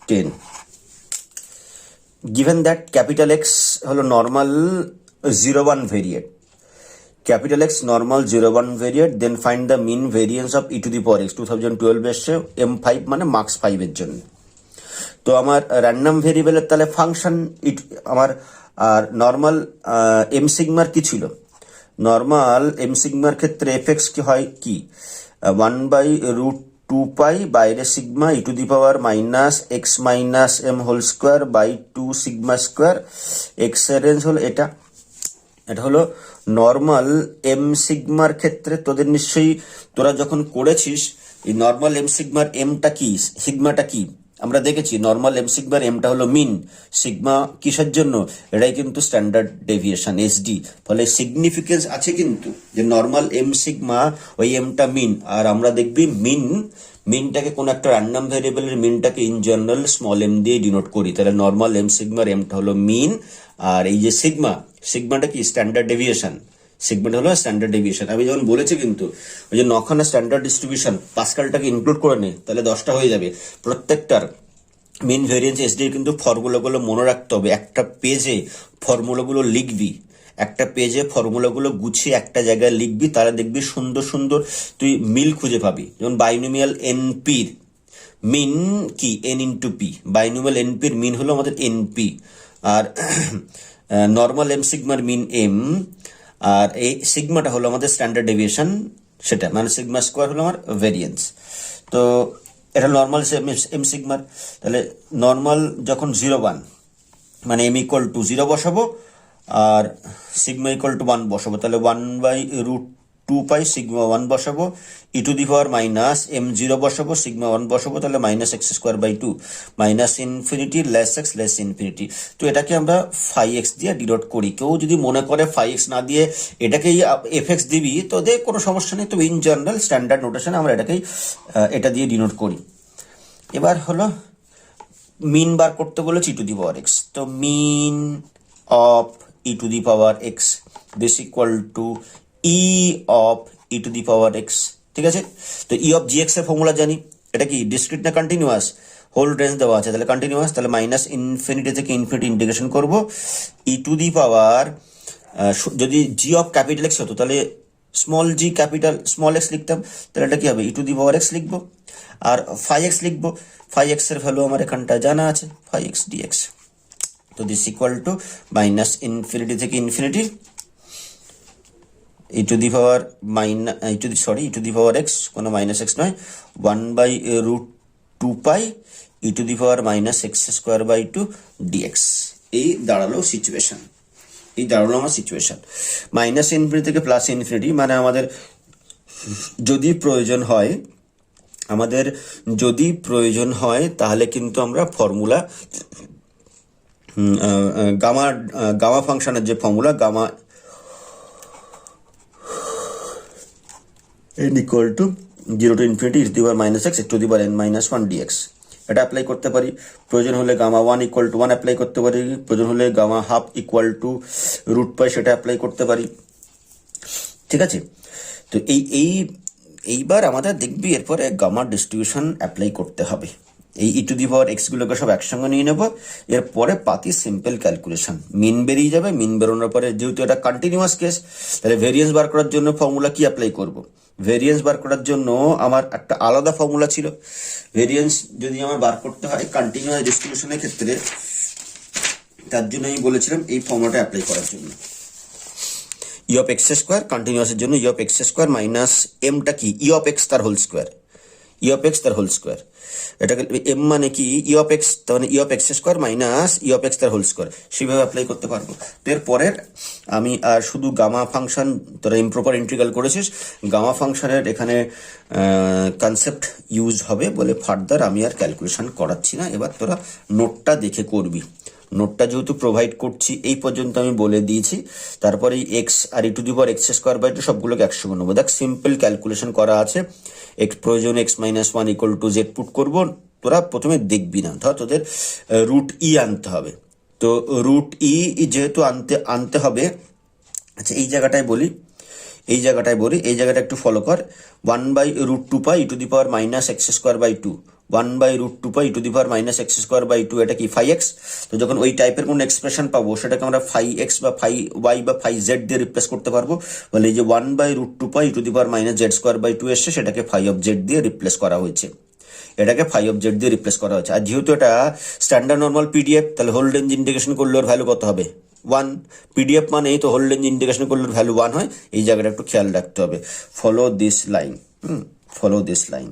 10, given that capital X হলো normal 0-1 variate, capital X normal 0-1 variate, then find the mean variance of e to the power x. 2012 এসছে, M5 মানে মার্কস 5 এর জন্য। তো আমার র্যান্ডম ভেরিয়েবলের তাহলে ফাংশন আমার, আর নর্মাল এম সিগমার কি ছিল? নর্মাল এম সিগমার ক্ষেত্রে এফ এক্স কি হয় কি 1/√2 বাইরে sigma e to the power minus x minus m whole square by 2 sigma square. X এর রেঞ্জ হলো এটা। এটা হলো নর্মাল এম সিগমার ক্ষেত্রে। তোদের নিশ্চয়ই তোরা যখন করেছিস এই নর্মাল এম সিগমার এমটা কি, সিগমাটা কি আমরা দেখেছি। নর্মাল এম সিগমার এমটা হলো মিন, সিগমা কিসের জন্য? এটাই কিন্তু স্ট্যান্ডার্ড ডেভিয়েশন এসডি। ফলে সিগনিফিকেন্স আছে কিন্তু যে নর্মাল এম সিগমা ওই এমটা মিন। আর আমরা দেখবি মিনটাকে কোন একটা র্যান্ডম ভেরিয়েবলের মিনটাকে ইন জেনারেল স্মল এম দিয়ে ডিনোট করি। তাহলে নর্মাল এম সিগমার এমটা হলো মিন, আর এই যে সিগমাটা কি স্ট্যান্ডার্ড ডেভিয়েশন। সিগমেন্ট হলো স্ট্যান্ডার্ড ডেভিয়েশন। আমি যেমন বলেছি কিন্তু ওই যে 9খানা স্ট্যান্ডার্ড ডিস্ট্রিবিউশন, পাস্কালটাকে ইনক্লুড করে নে তাহলে 10টা হয়ে যাবে। প্রত্যেকটার মিন ভেরিয়েন্স এসডি কিন্তু ফর্মুলাগুলো মনে রাখতে হবে। একটা পেজে ফর্মুলাগুলো লিখবি, একটা পেজে ফর্মুলাগুলো গুছিয়ে একটা জায়গায় লিখবি, তাহলে দেখবি সুন্দর সুন্দর তুই মিল খুঁজে পাবি। যেমন বাইনোমিয়াল এনপির মিন কি এন ইন্টু পি, বাইনোমিয়াল এনপির মিন হলো আমাদের এনপি, আর নর্মাল এম সিগমার মিন এম, আর এই সিগমাটা হলো আমাদের স্ট্যান্ডার্ড ডেভিয়েশন, সেটা মানে সিগমা স্কোয়ার হলো আমার ভেরিয়েন্স। তো এটা নর্মাল এম সিগমার। তাহলে নর্মাল যখন 0-1 মানে এম ইকুয়াল টু 0 বসাবো আর সিগমা ইকুয়াল টু 1 বসাবো, তাহলে 1/√2 সিগমা 1 বসাবো, e to the power minus m 0 বসাবো, সিগমা 1 বসাবো, তাহলে minus x square by 2 minus infinity less x less infinity. তো এটাকে আমরা 5x দিয়ে ডিনোট করি। কেউ যদি মনে করে 5x না দিয়ে এটাকেই fx দিবি তো দে, কোনো সমস্যা নেই। তো ইন জেনারেল স্ট্যান্ডার্ড নোটেশন আমরা এটাকেই এটা দিয়ে ডিনোট করি। এবার হলো মিন বার করতে বলেছি ই টু দি পাওয়ার এক্স। তো mean of e to the power x this equal to E of e to the power x. ঠিক আছে, তো ই অফ জি এক্স এর ফর্মুলা জানি। এটা কি ডিসক্রিট না কন্টিনিউয়াস? হোল রেঞ্জ দেওয়া আছে, তাহলে কন্টিনিউয়াস। তাহলে মাইনাস ইনফিনিটি থেকে ইনফিনিটি ইন্টিগ্রেশন করবো। ই টু দি পাওয়ার যদি জি অফ ক্যাপিটাল এক্স হতো তাহলে স্মল জি ক্যাপিটাল স্মল এক্স লিখতাম, তাহলে এটা কি হবে ই টু দি পাওয়ার এক্স লিখবো, আর 5x লিখবো। 5x এর ভ্যালু আমার এখানটা জানা আছে 5x dx। তো this equal to minus infinity থেকে infinity e to the power e to the power x, কোনো মাইনাস এক্স নয়, 1/√2 e to the power minus x square by 2 dx। এই দাঁড়ালো সিচুয়েশন, এই দাঁড়ালো আমার সিচুয়েশন। মাইনাস ইনফিনিটি থেকে প্লাস ইনফিনিটি মানে আমাদের যদি প্রয়োজন হয় তাহলে কিন্তু আমরা ফর্মুলা গামা ফাংশনের যে formula gamma n equal to 0 to infinity e to the power minus x to the power n minus 1 dx, এটা অ্যাপ্লাই করতে পারি, প্রয়োজন হলে গামা 1 ইকুয়াল টু 1 অ্যাপ্লাই করতে পারি, প্রয়োজন হলে gamma half equal to root pi সেটা অ্যাপ্লাই করতে পারি। ঠিক আছে, তো এইবার আমাদের দেখবি এরপরে গামার ডিস্ট্রিবিউশন অ্যাপ্লাই করতে হবে। এই ই টু দি পাওয়ার এক্স গুলোকে সব একসঙ্গে নিয়ে নেবো, এরপরে পাতি সিম্পল ক্যালকুলেশন, মিন বেরিয়ে যাবে। মিন বেরোনোর পরে যেহেতু এটা কন্টিনিউয়াস কেস, তাহলে ভেরিয়েন্স বার করার জন্য ফর্মুলা কি অ্যাপ্লাই করব? ভেরিয়েন্স বার করার জন্য আমার একটা আলাদা ফর্মুলা ছিল। ভেরিয়েন্স যদি আমার বার করতে হয় কন্টিনিউয়াস ডিস্ট্রিবিউশনের ক্ষেত্রে, তার জন্য আমি বলেছিলাম এই ফর্মুলাটা অ্যাপ্লাই করার জন্য। ই অফ এক্স স্কোয়ার কন্টিনিউয়াসের জন্য E of x square minus এমটা কি ই অফ এক্স তার whole square, E of x তার হোল স্কোয়ার। এটাকে এম মানে কি ই অফ এক্স, তার মানে ই of x square minus E of x তার হোল স্কোয়ার, সেইভাবে অ্যাপ্লাই করতে পারবো। তো এরপরের আমি আর শুধু গামা ফাংশন, তোরা ইমপ্রপার ইন্টিগ্রাল করেছিস, গামা ফাংশনের এখানে কনসেপ্ট ইউজ হবে বলে ফার্দার আমি আর ক্যালকুলেশন করাচ্ছি না। এবার তোরা নোটটা দেখে করবি। নোটটা যেহেতু প্রোভাইড করছি এই পর্যন্ত আমি বলে দিয়েছি, তারপরে এক্স আর e to the power x square by two সবগুলোকে একসঙ্গে নেবো। দেখ সিম্পল ক্যালকুলেশন করা আছে, এক্স প্রয়োজন x minus 1 equal to Z put করবো। তোরা প্রথমে দেখবি না, ধর তোদের রুট ই আনতে হবে। তো রুট ই যেহেতু আনতে হবে, আচ্ছা এই জায়গাটায় বলি, এই জায়গাটা একটু ফলো কর। 1 by root 2 pi e to the power minus x square by 2, 1 by root 2 pi e to the power minus x square by 2, এটা কি 5x। তো যখন ওই টাইপের কোনো এক্সপ্রেশন পাবো সেটাকে আমরা 5x বা 5y বা 5z দিয়ে রিপ্লেস করতে পারবো। বলে এই যে 1 by root 2 pi e to the power minus z square by 2 এসছে, সেটাকে 5 অফ জেড দিয়ে রিপ্লেস করা হয়েছে, এটাকে 5 অফ জেড দিয়ে রিপ্লেস করা হয়েছে। আর যেহেতু এটা স্ট্যান্ডার্ড নর্মাল পিডিএফ, তাহলে হোল রেঞ্জ ইন্টিগ্রেশন করলে ওর ভ্যালু কত হবে 1। পিডিএফ মানে এই তো হোল রেঞ্জ ইন্টিগ্রেশন করলে ওর ভ্যালু 1 হয়। এই জায়গাটা একটু খেয়াল রাখতে হবে। Follow this line, follow this line,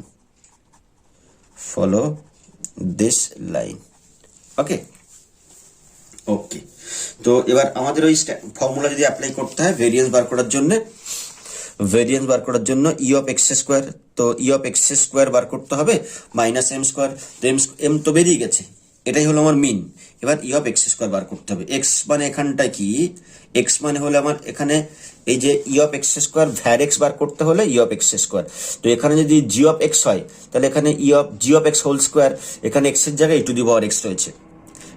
follow this line. Okay okay, তো এবার আমাদের ওই ফর্মুলা যদি অ্যাপ্লাই করতে হয় ভেরিয়েন্স বার করার জন্য, ভেরিয়েন্স বার করার জন্য ই অফ এক্স স্কোয়ার, তো ই অফ এক্স স্কোয়ার বার করতে হবে মাইনাস এম স্কোয়ার। তো এম তো বেরিয়ে গেছে, এটাই হলো আমার মিন। এবার ই অফ এক্স স্কোয়ার বার করতে হবে। এক্স মানে এখানটায় কি, এক্স মানে হলো আমার এখানে এই যে E of x square var x বার করতে হলে ই অফ এক্স স্কোয়ার। তো এখানে যদি জি অফ এক্স হয় তাহলে এখানে জি অফ এক্স হোল স্কোয়ার, এখানে এক্স এর জায়গায় ই টু দি পাওয়ার এক্স রয়েছে,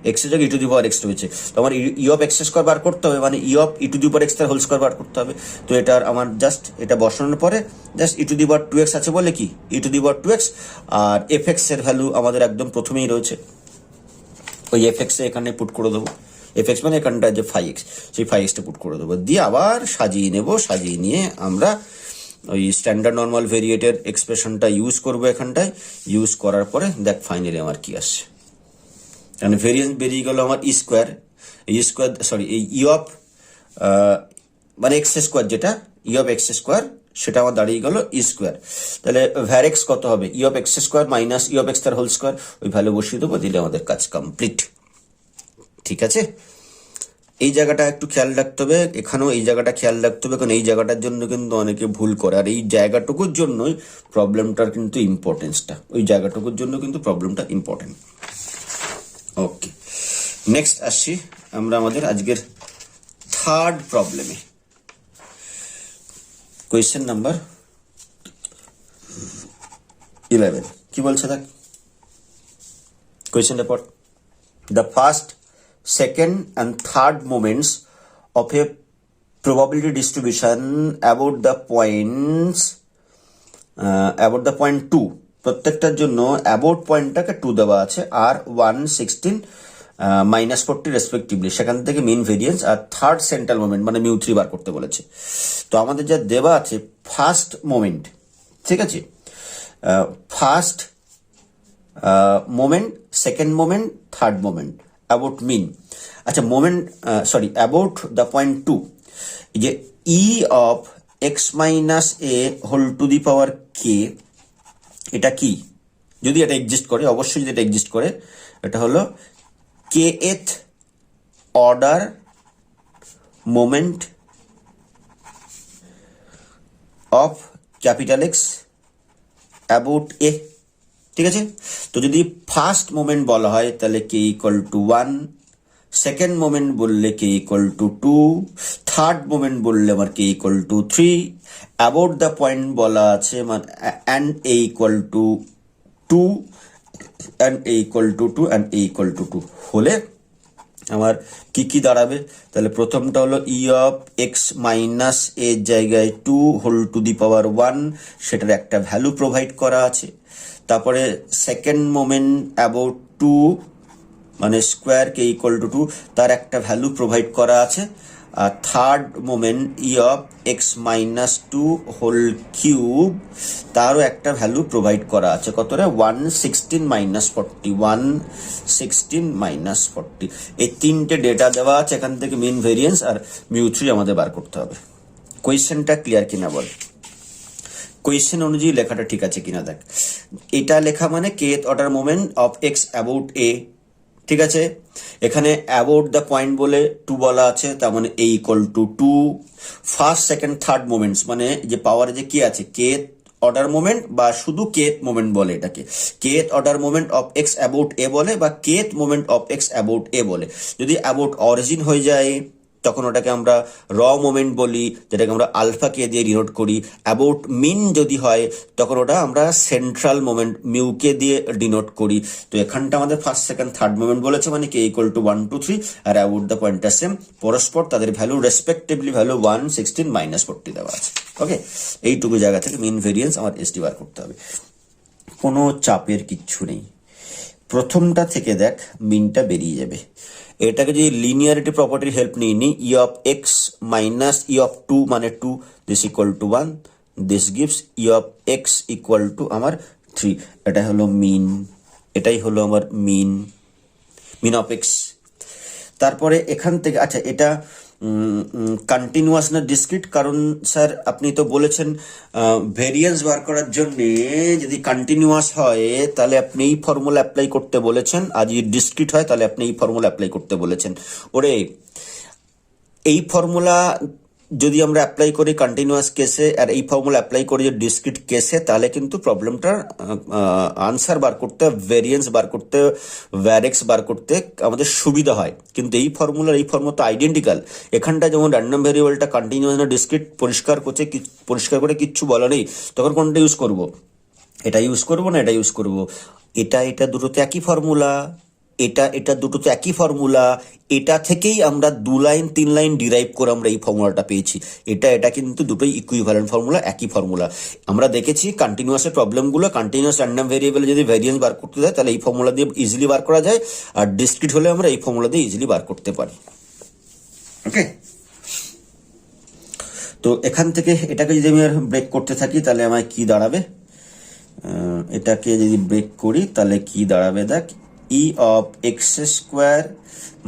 এক্স এর জায়গায় ই টু দি পাওয়ার এক্স রয়েছে। তো আমার ই অফ এক্স স্কোয়ার বার করতে হবে, মানে ই of e to the power x তার হোল স্কোয়ার বার করতে হবে। তো এটা আমার জাস্ট এটা বসানোর পরে just E to the power 2x আছে বলে কি e to the power 2x, আর এফ এক্স এর ভ্যালু আমাদের একদম প্রথমেই রয়েছে, ওই এফ এক্স এ এখানে পুট করে দেবো। এফ এক্স মানে এখানটা যে 5x, সেই 5x টা পুট করে দেবো, দিয়ে আবার সাজিয়ে নেব। সাজিয়ে নিয়ে আমরা ওই স্ট্যান্ডার্ড নর্মাল ভেরিয়েটের এক্সপ্রেশনটা ইউজ করবো এখানটায়। ইউজ করার পরে দেখ ফাইনালি আমার কি আসছে, কারণ ভেরিয়েন্স বেরিয়ে গেল আমার ই স্কোয়ার সরি এই ই অফ মানে এক্স স্কোয়ার, যেটা ই অফ এক্স স্কোয়ার সেটা আমার দাঁড়িয়ে গেল ই স্কোয়ার। তাহলে ভ্যার এক্স কত হবে E of x square minus E of x তার হোল স্কোয়ার, ওই ভ্যালু বসিয়ে দেবো, দিলে আমাদের কাজ কমপ্লিট। ঠিক আছে, এই জায়গাটা একটু খেয়াল রাখতে হবে, এখানেও এই জায়গাটা খেয়াল রাখতে হবে, কারণ এই জায়গাটার জন্য কিন্তু অনেকে ভুল করে। আর এই জায়গাটুকুর জন্যই প্রবলেমটার কিন্তু ইম্পর্টেন্সটা, ওই জায়গাটুকুর জন্য কিন্তু প্রবলেমটা ইম্পর্টেন্ট। ওকে, নেক্সট আসছি আমরা আমাদের আজকের থার্ড প্রবলেমে। কোয়েশ্চেন নাম্বার 11 কি বলছে দেখ, কোয়েশ্চেনটা পড়। The first, second and third moments of a probability distribution about the point 2, প্রত্যেকটার জন্য অ্যাবাউট পয়েন্টটাকে 2 দেওয়া আছে, আর 1, 16, -40 রেসপেক্টিভলি, সেখান থেকে মিন ভেরিয়েন্স আর থার্ড সেন্ট্রাল মোমেন্ট মানে μ3 বার করতে বলেছে। তো আমাদের যা দেওয়া আছে ফার্স্ট মোমেন্ট, ঠিক আছে, first moment, second moment, third moment, about mean. আচ্ছা moment sorry about the point 2, যে E of x minus a whole to the power k, এটা কি, যদি এটা এক্সিস্ট করে, অবশ্যই যদি এটা এক্সিস্ট করে, এটা হলো kth order moment of capital x about a. ঠিক আছে, তো যদি ফার্স্ট মোমেন্ট বলা হয় তাহলে k equal to 1, second moment বললে k equal to 2, third moment বললে আমার k equal to 3, about the point বলা আছে and a equal to 2, and a equal to 2 and a equal to 2 হলে আমার কি দাঁড়াবে? তাহলে প্রথমটা হলো ই অফ এক্স মাইনাস এর জায়গায় 2 হোল টু দি পাওয়ার 1, সেটার একটা ভ্যালু প্রোভাইড করা আছে। তারপরে সেকেন্ড মোমেন্ট অ্যাবাউট 2 মানে স্কোয়ার কে ইকুয়াল টু 2, তার একটা ভ্যালু প্রোভাইড করা আছে। আর third moment E of x minus 2 whole cube, তারও একটা ভ্যালু প্রোভাইড করা আছে। কতটা? 116 মাইনাস 40, 116 মাইনাস 40। এই তিনটে ডেটা দেওয়া আছে, এখান থেকে মিন ভেরিয়েন্স আর মিউ থ্রি আমাদের বার করতে হবে। কোয়েশ্চেনটা ক্লিয়ার কিনা বল? কোয়েশ্চেন অনুযায়ী লেখাটা ঠিক আছে কিনা দেখ। এটা লেখা মানে kth order moment of x about a, ঠিক আছে। এখানে অ্যাবাউট দ্য পয়েন্ট বলে 2 বলা আছে, তার মানে a equal to 2। First second third moments মানে যে পাওয়ারে যে কি আছে, কেথ অর্ডার মোমেন্ট বা শুধু কেথ মোমেন্ট বলে এটাকে। Kth order moment of x about a বলে বা kth moment of x about a বলে। যদি অ্যাবাউট অরিজিন হয়ে যায় তখন ওটাকে আমরা র মোমেন্ট বলি, যেটাকে আমরা আলফা কে দিয়ে ডিনোট করি। অ্যাবাউট মিন যদি হয় তখন ওটা আমরা সেন্ট্রাল মোমেন্ট মিউ কে দিয়ে ডিনোট করি। তো এখানটা আমাদের ফার্স্ট সেকেন্ড থার্ড মোমেন্ট বলেছে, মানে কে ইকুয়াল টু 1 2 3, আর অ্যাবাউট দ্য পয়েন্টটা সেম, পরস্পর তাদের ভ্যালু রেসপেক্টিভলি ভ্যালু 116 মাইনাস 40 দেওয়া আছে। ওকে, এইটুকু জায়গা থেকে মিন ভেরিয়েন্স আমার এসটি বার করতে হবে। কোনো চাপের কিচ্ছু নেই, প্রথমটা থেকে দেখ মিনটা বেরিয়ে যাবে। এটাকে যদি লিনিয়ারিটি প্রপার্টির হেল্প নিয়ে নিই, ই of x minus E of 2 মানে 2, this equal to 1, this gives E of x equal to আমার 3। এটা হলো মিন, এটাই হলো আমার মিন অফ এক্স। তারপরে এখান থেকে আচ্ছা এটা কন্টিনিউয়াস না ডিসক্রিট? কারণ স্যার আপনি তো বলেছেন ভেরিয়েন্স বার করার জন্য যদি কন্টিনিউয়াস হয় তাহলে আপনি এই ফর্মুলা অ্যাপ্লাই করতে বলেছেন, আর যদি ডিসক্রিট হয় তাহলে আপনি এই ফর্মুলা অ্যাপ্লাই করতে বলেছেন। ওরে, এই ফর্মুলা যদি আমরা অ্যাপ্লাই করি কন্টিনিউয়াস কেসে আর এই ফর্মুলা অ্যাপ্লাই করি ডিসক্রিট কেসে, তাহলে কিন্তু প্রবলেমটার আনসার বার করতে, ভেরিয়েন্স বার করতে, ভ্যারেক্স বার করতে আমাদের সুবিধা হয়। কিন্তু এই ফর্মুলা তো আইডেন্টিক্যাল। এখানটা যেমন র্যান্ডম ভেরিয়েবলটা কন্টিনিউয়াস না ডিসক্রিট পরিষ্কার করে কিচ্ছু বলা নেই, তখন কোনটা ইউজ করব? এটা ইউজ করব না এটা ইউজ করব? এটা দুটো তো একই ফর্মুলা, এটা দুটো তো একই ফর্মুলা। এটা থেকেই আমরা 2 লাইন 3 লাইন ডিরাইভ করে আমরা এই ফর্মুলাটা পেয়েছি। এটা কিন্তু দুটোই ইকুইভ্যালেন্ট ফর্মুলা, একই ফর্মুলা। আমরা দেখেছি কন্টিনিউয়াসের প্রবলেমগুলো, কন্টিনিউয়াস র্যান্ডম ভেরিয়েবলে যদি ভেরিয়েন্স বার করতে যায় তাহলে এই ফর্মুলা দিয়ে ইজিলি বার করা যায়, আর ডিসক্রিট হলে আমরা এই ফর্মুলা দিয়ে ইজিলি বার করতে পারি। ওকে, তো এখান থেকে এটাকে যদি আমি আর ব্রেক করতে থাকি তাহলে আমার কি দাঁড়াবে? এটাকে যদি ব্রেক করি তাহলে কি দাঁড়াবে দেখ, ই of x square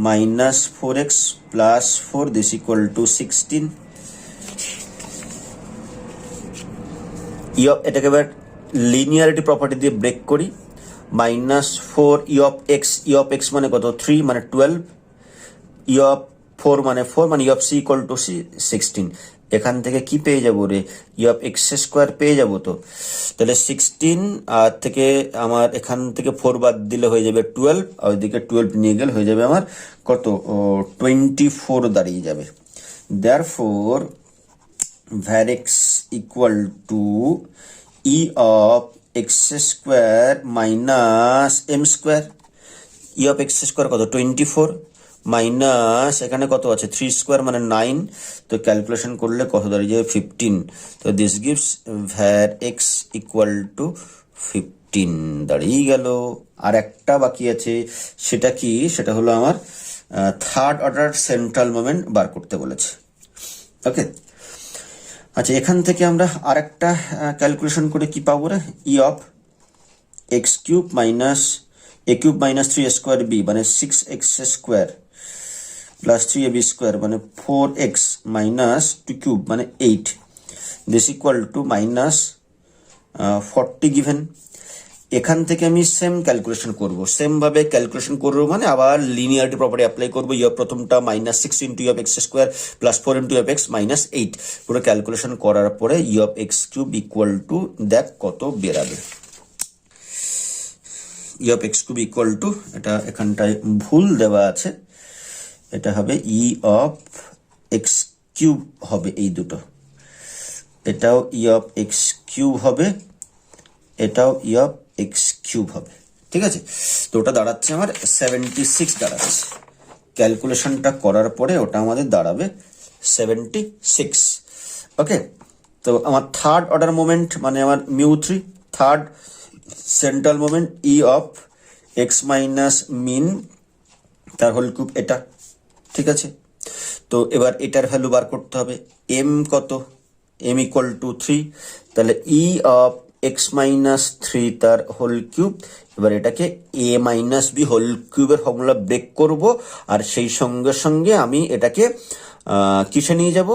minus 4x plus 4 this equal to 16। এটাকে এবার লিনিয়ারিটি প্রপার্টি দিয়ে ব্রেক করি, মাইনাস 4 ই অফ এক্স মানে কত? 3 মানে 12, ই অফ 4 মানে 4, মানে ই অফ সি ইকুয়াল টু 16। এখান থেকে কি পেয়ে যাবো রে? ই অফ এক্স স্কোয়ার পেয়ে যাবো। তো তাহলে 16 আর থেকে আমার এখান থেকে 4 বাদ দিলে হয়ে যাবে 12, আর ওইদিকে 12 নিয়ে গেলে হয়ে যাবে আমার কত? 24 দাঁড়িয়ে যাবে। Therefore var x equal to E of x square minus m square. E of x square কত? 24 মাইনাস এখানে কত আছে? 3 স্কোয়ার মানে 9, তো ক্যালকুলেশন করলে কত দাঁড়িয়ে যাবে? 15। তো this gives where x equal two 15 দাঁড়িয়ে গেল। আর একটা বাকি আছে, সেটা কি? সেটা হলো আমার থার্ড অর্ডার সেন্ট্রাল মোমেন্ট বার করতে বলেছে। ওকে, আচ্ছা এখান থেকে আমরা আর একটা ক্যালকুলেশন করে কি পাবো রে? E of x cube minus a cube minus 3 square b মানে 6x square plus 3ab square মানে 4x মাইনাস 2 কিউব মানে 8, this equal to minus 40 given. এখান থেকে আমি সেম ক্যালকুলেশন করব, সেম ভাবে ক্যালকুলেশন করবো মানে আবার লিনিয়ারিটি প্রপার্টি অ্যাপ্লাই করবো। ই অফ প্রথমটা minus 6 into E of x square plus 4 into f x minus 8, পুরো ক্যালকুলেশন করার পরে E of x cube equal to দেখ কত বেরাবে। E of x cube equal to, এটা এখানটায় ভুল দেওয়া আছে, এটা হবে ই অফ এক্স কিউব হবে এই দুটো, এটাও ই অফ এক্স কিউব হবে, এটাও ই অফ এক্স কিউব হবে, ঠিক আছে, তো ওটা দাঁড়াচ্ছে আমার 76 দাঁড়াচ্ছে। ক্যালকুলেশনটা করার পরে ওটা আমাদের দাঁড়াবে 76। ওকে, তো আমার থার্ড অর্ডার মোমেন্ট মানে আমার μ3, third central moment E of x minus mean তার হোল কিউব এটা। ঠিক আছে, তো এবার এটার ভ্যালু বার করতে হবে। এম কত? এম ইকুয়াল টু 3, তাহলে ই অফ এক্স মাইনাস 3 তার হোল কিউব। এবার এটাকে এ মাইনাস বি হোল কিউবের ফর্মুলা ব্রেক করব, আর সেই সঙ্গে সঙ্গে আমি এটাকে কিসে নিয়ে যাব?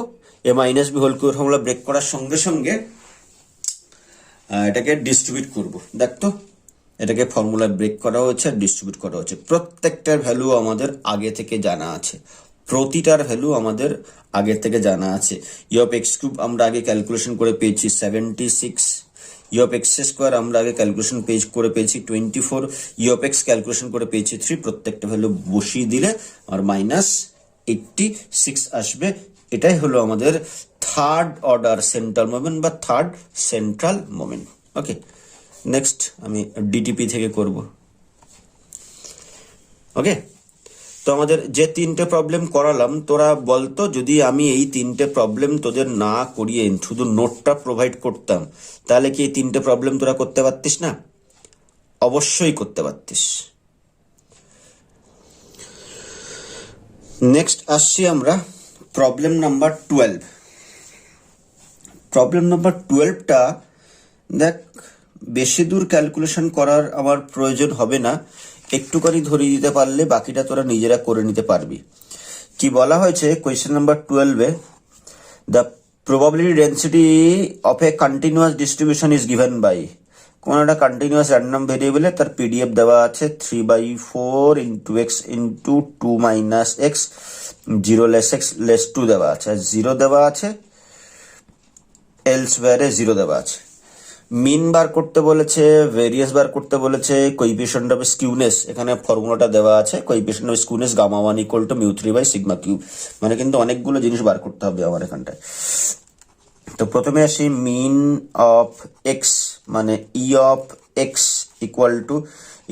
এ মাইনাস বি হোল কিউবের ফর্মুলা ব্রেক করার সঙ্গে সঙ্গে এটাকে ডিস্ট্রিবিউট করব। দেখতো, এটাকে ফর্মুলা ব্রেক করা হচ্ছে আর ডিস্ট্রিবিউট করা হচ্ছে। প্রত্যেকটার ভ্যালু আমাদের আগে থেকে জানা আছে, প্রতিটার ভ্যালু আমাদের আগে থেকে জানা আছে। ই অফ এক্স কিউব আমরা আগে ক্যালকুলেশন করে পেয়েছি 76, ই অফ এক্স স্কোয়ার আমরা আগে ক্যালকুলেশন করে পেয়েছি 24, ই অফ এক্স ক্যালকুলেশন করে পেয়েছি 3। প্রত্যেকটা ভ্যালু বসিয়ে দিলে আমার -86 আসবে। এটাই হলো আমাদের থার্ড অর্ডার সেন্ট্রাল মোমেন্ট বা থার্ড সেন্ট্রাল মোমেন্ট। ওকে, নেক্সট আমি ডিটিপি থেকে করব। ওকে, তো আমাদের যে 3টে প্রবলেম করালাম, তোরা বলতো যদি আমি এই 3টে প্রবলেম তোদের না করিয়ে শুধু নোটটা প্রোভাইড করতাম, তাহলে কি এই 3টে প্রবলেম তোরা করতে পারতিস না? অবশ্যই করতে পারতিস। নেক্সট আসছি আমরা প্রবলেম নাম্বার 12। প্রবলেম নাম্বার 12টা দেখ, বেশি দূর ক্যালকুলেশন করার আমার প্রয়োজন হবে না, একটুখানি ধরিয়ে দিতে পারলে বাকিটা তোরা নিজেরা করে নিতে পারবি। কি বলা হয়েছে কোয়েশ্চেন নাম্বার 12-এ, the probability density of a continuous distribution is given by, কোন একটা কন্টিনিউয়াস র্যান্ডম ভেরিয়েবলে তার পিডিএফ দেওয়া আছে 3/4 into x into 2 minus x 0 less x less 2 দেওয়া আছে, আর 0 দেওয়া আছে, এলসওয়্যারে 0 দেওয়া আছে। মিন বার করতে বলেছে, ভেরিয়েন্স বার করতে বলেছে, কোইফিশিয়েন্ট অফ স্কিউনেস, এখানে ফর্মুলাটা দেওয়া আছে, coefficient of skewness gamma 1 equal to μ3/σ cube. মানে কিন্তু অনেকগুলো জিনিস বার করতে হবে আমার এখানটায়। তো প্রথমে আসি মিন অফ এক্স, মানে ই of x equal to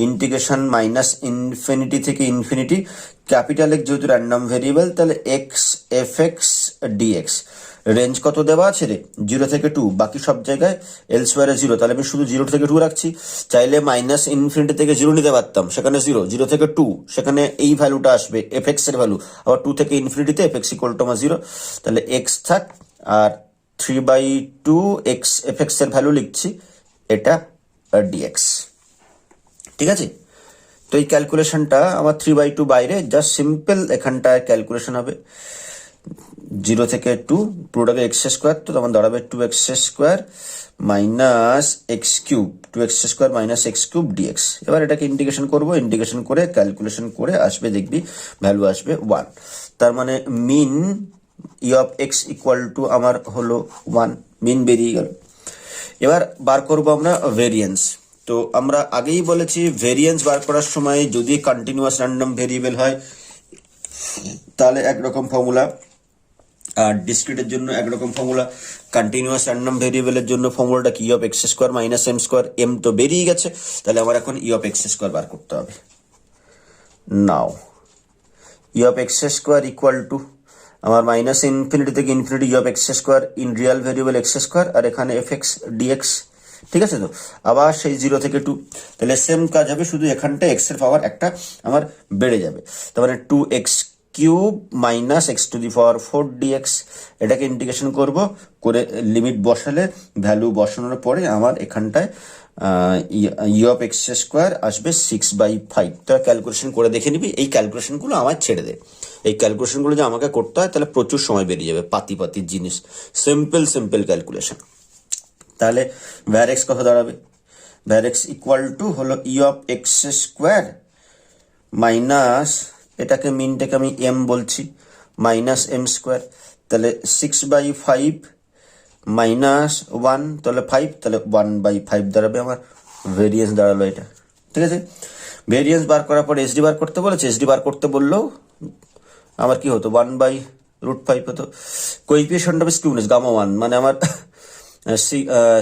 integration minus infinity থেকে ইনফিনিটি, ক্যাপিটাল এক্স যেহেতু র্যান্ডম ভেরিয়েবল, তাহলে x f x d x. Range কত দেওয়া আছে রে? 0 থেকে 2, বাকি সব জায়গায় এলসওয়্যারে 0, তাহলে আমি শুধু 0 থেকে 2 রাখছি। চাইলে মাইনাস ইনফিনিটি থেকে 0 নিতে পারতাম, সেখানে 0, 0 থেকে 2, সেখানে এই ভ্যালুটা আসবে এফ এক্স এর ভ্যালু, আবার 2 থেকে ইনফিনিটিতে এফ এক্স ইকুয়াল টু আমার 0, তাহলে এক্স থাক, আর 3/2 এক্স এফ এক্স এর ভ্যালু লিখছি, এটা ডিএক্স। ঠিক আছে, তো এই ক্যালকুলেশনটা আমার 3/2 বাইরে, জাস্ট সিম্পল এখানটায় ক্যালকুলেশন হবে। 0 থেকে 2 পুরোটাকে এক্স স্কোয়ার, তো তখন দাঁড়াবে 2x square minus x cube, 2x square minus x cube d x. এবার এটাকে ইন্টিগ্রেশন করবো, ইন্টিগ্রেশন করে ক্যালকুলেশন করে আসবে, দেখবি ভ্যালু আসবে 1। তার মানে mean E of x equal to আমার হলো 1, মিন বেরিয়ে গেল। এবার বার করবো আমরা ভেরিয়েন্স। তো আমরা আগেই বলেছি ভেরিয়েন্স বার করার সময় যদি কন্টিনিউয়াস র্যান্ডম ভেরিয়েবল হয় তাহলে একরকম ফর্মুলা, আর ডিসক্রিটের জন্য একরকম ফর্মুলা। কন্টিনিউয়াস র্যান্ডম ভেরিয়েবলের জন্য ফর্মুলাটা কি? E of x square minus m square. M তো বেরিয়ে গেছে, তাহলে আমার এখন ই অফ এক্স স্কোয়ার বার করতে হবে। Now E of x square equal to আমার মাইনাস ইনফিনিটি থেকে infinity E of x square in real variable x square, আর এখানে এফ এক্স ডিএক্স। ঠিক আছে, তো আবার সেই 0 থেকে 2, তাহলে সেম কাজ হবে, শুধু এখানটা এক্স এর পাওয়ার একটা আমার বেড়ে যাবে। তার মানে 2x cube minus x to the power 4 d x. এটাকে ইন্টিগ্রেশন করব, করে লিমিট বসালে ভ্যালু বসানোর পরে আমার এখানটায় ই অফ এক্স স্কোয়ার আসবে 6/5। তোরা ক্যালকুলেশন করে দেখে নিবি, এই ক্যালকুলেশনগুলো আমার ছেড়ে দে। এই ক্যালকুলেশনগুলো যে আমাকে করতে হয় তাহলে প্রচুর সময় বেরিয়ে যাবে, পাতির জিনিস, সিম্পল ক্যালকুলেশন। তাহলে ভ্যার এক্স কত দাঁড়াবে? ভ্যার এক্স ইকুয়াল টু হলো ই অফ এক্স স্কোয়ার মাইনাস, এটাকে মিনটাকে আমি এম বলছি, মাইনাস এম স্কোয়ার, তাহলে 6/5 মাইনাস 1, তাহলে 5, তাহলে 1/5 দাঁড়াবে আমার ভেরিয়েন্স দাঁড়ালো এটা। ঠিক আছে, ভেরিয়েন্স বার করার পর এসডি বার করতে বলেছে, এসডি বার করতে বললেও আমার কি হতো 1/√5 হতো। কোইফিশিয়েন্ট অফ স্কিউনেস গামা 1, মানে আমার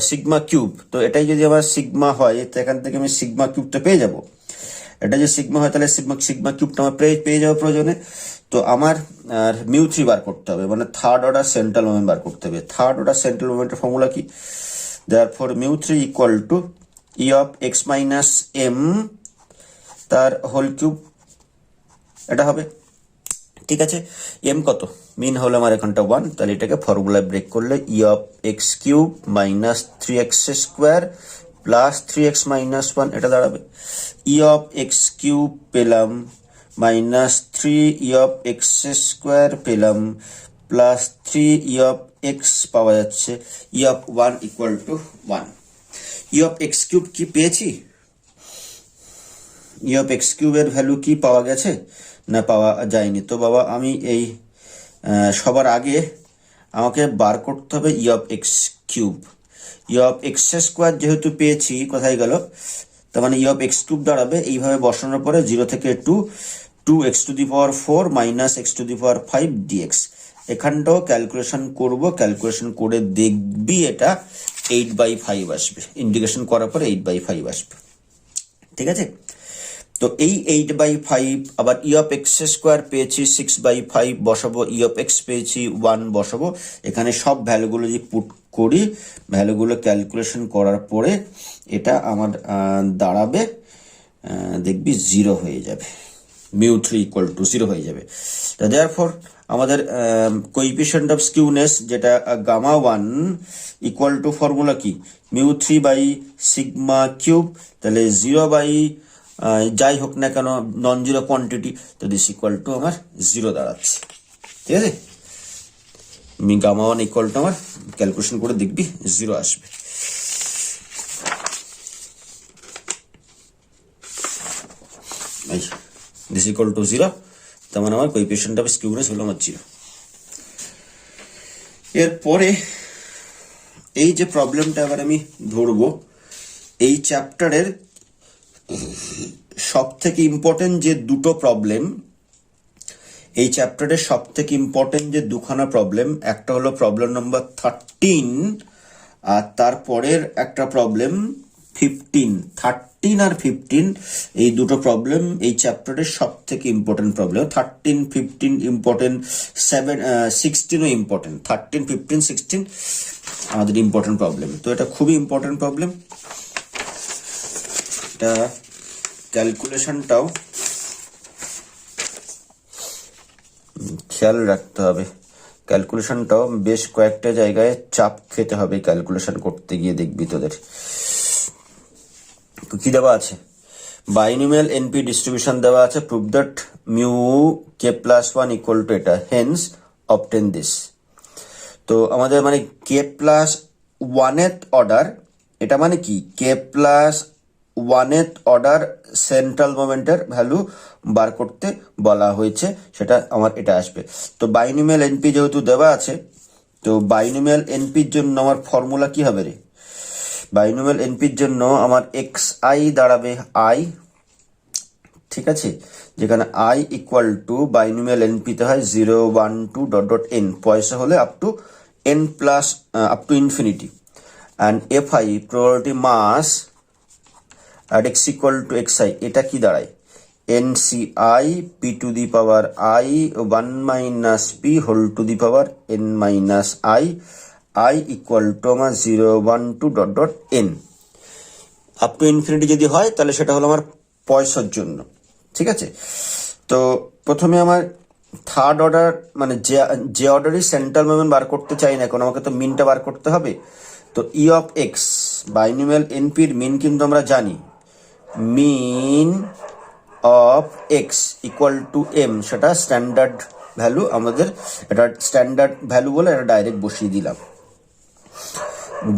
সিগমা কিউব, তো এটাই যদি আমার সিগমা হয় তো এখান থেকে আমি সিগমা কিউবটা পেয়ে যাব। এটা যদি সিগমা হয় তাহলে সিগমা কিউবটা আমার পেয়ে যাবো প্রয়োজনে। তো আমার মিউ থ্রি বার করতে হবে, মানে থার্ড অর্ডার সেন্ট্রাল মোমেন্ট বার করতে হবে। থার্ড অর্ডার সেন্ট্রাল মোমেন্টের ফর্মুলা কি? Therefore mu three equal to E of x minus m তার হোল কিউব, এটা হবে। ঠিক আছে, এম কত? মিন হলো আমার এখানটা 1, তাহলে এটাকে ফর্মুলায় ব্রেক করলে ই of x cube minus 3x square plus 3x minus 1 এটা দাঁড়াবে। ই অফ এক্স কিউব পেলাম minus 3 E of x square পেলাম প্লাস 3 ই অফ এক্স পাওয়া যাচ্ছে, ই of 1 equal to 1। E of x cube কি পেয়েছি? ই অফ এক্স কিউবের ভ্যালু কি পাওয়া গেছে? না, পাওয়া যায়নি। তো বাবা আমি এই সবার আগে আমাকে বার করতে হবে E of x cube. E of x square যেহেতু পেয়েছি, কোথায় গেল? তার মানে ই অফ এক্স কিউব দাঁড়াবে এইভাবে বসানোর পরে 0 থেকে 2 x to the power 4 minus x to the power 5 d x. এখানটাও ক্যালকুলেশন করব, ক্যালকুলেশন করে দেখবি এটা 8/5 আসবে, ইন্টিগ্রেশন করার পরে 8/5 আসবে। ঠিক আছে, তো এই 8/5 আবার ই অফ এক্স স্কোয়ার পেয়েছি 6/5 বসাবো, ই অফ এক্স পেয়েছি 1 বসাবো। এখানে সব ভ্যালুগুলো যদি পুট করি, ভ্যালুগুলো ক্যালকুলেশন করার পরে এটা আমার দাঁড়াবে, দেখবি 0 হয়ে যাবে, মিউ থ্রি ইকুয়াল টু 0 হয়ে যাবে। দেয়ারফর আমাদের কোইফিশিয়েন্ট অফ স্কিউনেস যেটা গামা 1 ইকুয়াল টু ফর্মুলা কি? Mu three by sigma cube, তাহলে 0 বাই যাই হোক না কেন নন জিরো কোয়ান্টিটি, তো দিস ইকুয়াল টু আমার 0 দাঁড়াচ্ছে। ঠিক আছে, গামা 1 ইকুয়াল টু আমার ক্যালকুলেশন করে দেখবি 0 আসবে। দিস ইকুয়াল টু 0, তার মানে আমার কোইফিশিয়েন্ট অফ স্কিউনেস হলো আমার 0। এরপরে এই যে প্রবলেমটা এবার আমি ধরবো, এই চ্যাপ্টারের সব থেকে ইম্পর্টেন্ট যে দুটো প্রবলেম, এই চ্যাপ্টারের সব থেকে ইম্পর্টেন্ট যে দুখানা প্রবলেম, একটা হলো প্রবলেম নাম্বার 13 আর তারপরের একটা প্রবলেম 15। 13 আর 15 এই দুটো প্রবলেম এই চ্যাপ্টারের সব থেকে ইম্পর্টেন্ট প্রবলেম। 13, 15 ইম্পর্টেন্ট, 16ও ইম্পর্টেন্ট। 13, 15, 16 আমাদের ইম্পর্টেন্ট প্রবলেম। তো এটা খুবই ইম্পর্টেন্ট প্রবলেম। এটা ক্যালকুলেশনটাও খেয়াল রাখতে হবে, ক্যালকুলেশনটাও বেশ কয়েকটা জায়গায় চাপ খেতে হবে ক্যালকুলেশন করতে গিয়ে, দেখবি তোদের। কি দেওয়া আছে? বাইনোমিয়াল এনপি ডিস্ট্রিবিউশন দেওয়া আছে, prove that mu k plus 1 equal to এটা, হেন্স অবটেন দিস। তো আমাদের মানে কে প্লাস 1th অর্ডার, এটা মানে কি? K plus 1th order central মোমেন্টের ভ্যালু বার করতে বলা হয়েছে, সেটা আমার এটা আসবে। তো বাইনোমিয়াল এনপি যেহেতু দেওয়া আছে, তো বাইনোমিয়াল এনপির জন্য আমার ফর্মুলা কি হবে রে? বাইনোমিয়াল এনপির জন্য আমার এক্স আই দাঁড়াবে আই, ঠিক আছে, যেখানে আই ইকুয়াল টু বাইনোমিয়াল এনপিতে হয় 0, 1, 2 ডট ডট এন, পয়সা হলে up to n plus up to infinity, and f i probability mass at x equal to xi, এটা কি দাঁড়ায়? NCI p to the power I 1 minus p whole to the power n minus I equal to আমার 0, 1, 2 dot dot n up to infinity যদি হয় তাহলে সেটা হলো আমার পয়সার জন্য। ঠিক আছে, তো প্রথমে আমার থার্ড অর্ডার মানে যে অর্ডারই সেন্ট্রাল মোমেন্ট বার করতে চাই না এখন, আমাকে তো মিনটা বার করতে হবে। তো ই অফ এক্স বাইনোমিয়াল এনপির মিন কিন্তু আমরা জানি, mean of x equal to m, সেটা স্ট্যান্ডার্ড ভ্যালু আমাদের, এটা স্ট্যান্ডার্ড ভ্যালু বলে এটা ডাইরেক্ট বসিয়ে দিলাম।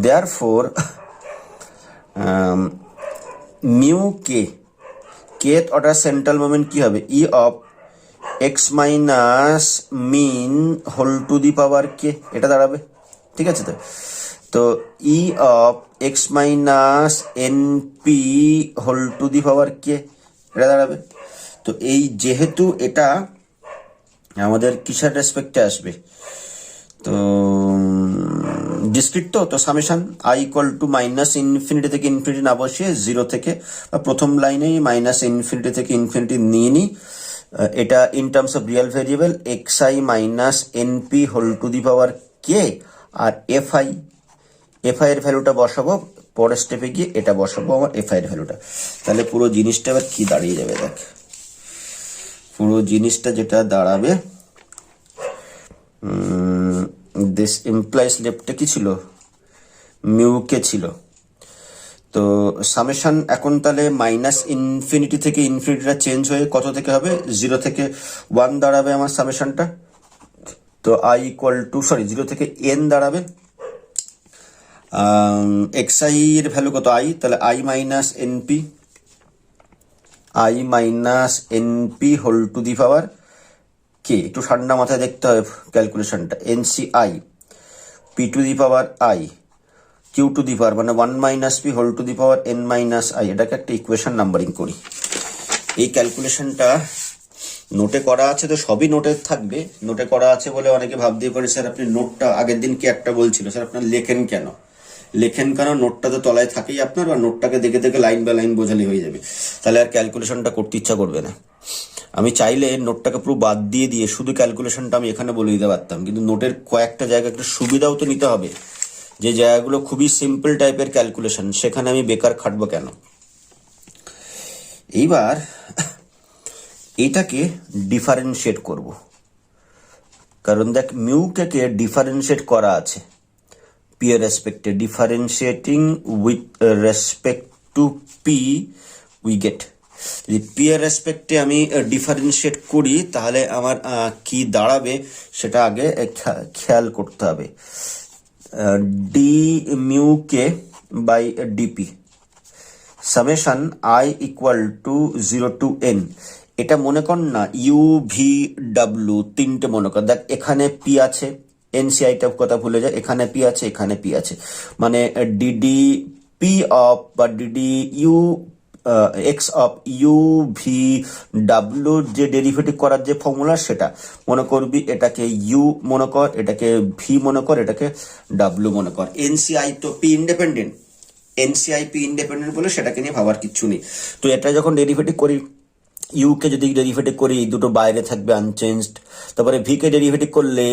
Therefore mu k order central moment কি হবে? E of x minus mean whole to the power k, এটা দাঁড়াবে। ঠিক আছে, তো E of x minus n p whole to the power k, এটা দাঁড়াবে। তো এই যেহেতু এটা আমাদের কিসের রেসপেক্টে আসবে, তো ডিসক্রিট তো summation I equal to minus infinity থেকে ইনফিনিটি না বসিয়ে 0 থেকে বা প্রথম লাইনেই মাইনাস ইনফিনিটি থেকে ইনফিনিটি নিয়ে নিই। এটা in terms of real variable xi minus n p whole to the power k, আর এফআই এর ভ্যালুটা বসাবো পরের স্টেপে গিয়ে, এটা বসাবো আমার এফআই এর ভ্যালুটা। তাহলে পুরো জিনিসটা এবার কি দাঁড়িয়ে যাবে দেখ, পুরো জিনিসটা যেটা দাঁড়াবে, দিস ইমপ্লাইজ লেফটে কি ছিল, মিউকে ছিল। তো সামেশন এখন তাহলে মাইনাস ইনফিনিটি থেকে ইনফিনিটিটা চেঞ্জ হয়ে কত থেকে হবে, 0 থেকে 1 দাঁড়াবে আমার সামেশনটা। তো আই ইকুয়াল টু 0 থেকে n দাঁড়াবে। xi এর ভ্যালু কত আই, তাহলে i minus n p whole to the power k, একটু ঠান্ডা মাথায় দেখতে হবে ক্যালকুলেশনটা, n c i p to the power i q to the power মানে 1 minus p whole to the power n minus i, এটাকে একটা ইকুয়েশন নাম্বারিং করি। এই ক্যালকুলেশনটা নোটে করা আছে, তো সবই নোটে থাকবে, নোটে করা আছে বলে অনেকে ভাবতেই পারে স্যার আপনি নোটটা আগের দিন কি একটা বলছিল, স্যার আপনার লেখেন কেন, নোটটা তো তলায় থাকেই আপনার, বা নোটটাকে দেখে দেখে লাইন বাই লাইন বোঝালে হয়ে যাবে, তাহলে আর ক্যালকুলেশনটা করতে ইচ্ছা করবে না। আমি চাইলে নোটটাকে পুরো বাদ দিয়ে শুধু ক্যালকুলেশনটা আমি এখানে বলে দিতে পারতাম, কিন্তু নোটের কয়েকটা জায়গা একটু সুবিধাও তো নিতে হবে, যে জায়গাগুলো খুবই সিম্পল টাইপের ক্যালকুলেশন সেখানে আমি বেকার খাটবো কেন। এইবার এটাকে ডিফারেন্সিয়েট করব, কারণ দেখ মিউকে ডিফারেন্সিয়েট করা আছে পি এর রেসপেক্টে, differentiating with respect to p we get. যদি পি এর রেসপেক্টে আমি ডিফারেন্সিয়েট করি তাহলে আমার কি দাঁড়াবে সেটা আগে খেয়াল করতে হবে। D mu k by d p summation I equal to 0 to n, এটা মনে কর না ইউ ভি ডাব্লু তিনটে মনে কর, দেখ এখানে পি আছে, এনসিআইটা কথা ভুলে যায়, এখানে পি আছে, এখানে পি আছে, মানে ডিডি পি অফ বা d d u x of u v ডাব্লু যে ডেরিভেটিভ করার যে ফর্মুলা সেটা মনে করবি, এটাকে ইউ মনে কর, এটাকে ভি মনে কর, এটাকে ডাব্লু মনে কর। এনসিআই তো পি ইন্ডিপেন্ডেন্ট, বলে সেটাকে নিয়ে ভাবার কিচ্ছু নেই। তো এটা যখন ডেরিভেটিভ করি, ইউ কে যদি ডেরিভেটিভ করি এই দুটো বাইরে থাকবে আনচেঞ্জড, তারপরে ভি কে ডেরিভেটিভ করলে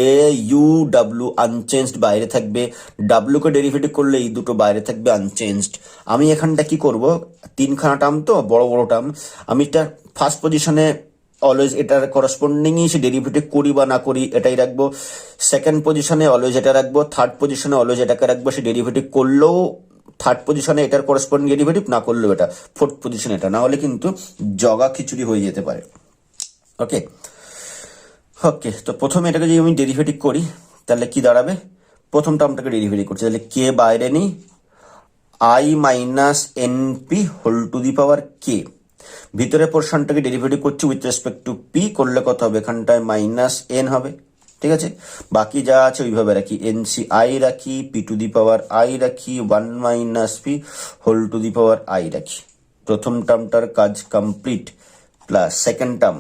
ইউ ডাব্লু আনচেঞ্জড বাইরে থাকবে, ডাব্লু কে ডেরিভেটিভ করলে এই দুটো বাইরে থাকবে আনচেঞ্জড। আমি এখানটা কি করব, তিনখানা টার্ম তো বড় বড় টার্ম, আমি এটা ফার্স্ট পজিশনে অলওয়েজ এটার করসপন্ডিংই সে ডেরিভেটিভ করি বা না করি এটাই রাখবো, সেকেন্ড পজিশনে অলওয়েজ এটা রাখবো, থার্ড পজিশনে অলওয়েজ এটাকে রাখবো, সে ডেরিভেটিভ করলেও থার্ড পজিশনে এটার করসপন্ডিং ডেরিভেটিভ, না করলেও এটা ফোর্থ পজিশনে এটা, না হলে কিন্তু জগা খিচুড়ি হয়ে যেতে পারে। ওকে, তো প্রথমে এটাকে যদি আমি ডেরিভেটিভ করি তাহলে কি দাঁড়াবে, প্রথম টার্মটাকে ডেরিভেটিভ করছি, তাহলে কে বাইরে নিই, i minus n p whole to the power k, ভিতরে পোর্শনটাকে ডেরিভেটিভ করছি উইথ রেসপেক্ট টু পি, করলে কত হবে, এখানটায় মাইনাস এন হবে, ঠিক আছে। বাকি যা আছে ওইভাবে রাখি, এনসি আই রাখি, p to the power i রাখি, 1 minus p whole to the power i রাখি। প্রথম টার্মটার কাজ কমপ্লিট, প্লাস সেকেন্ড টার্ম,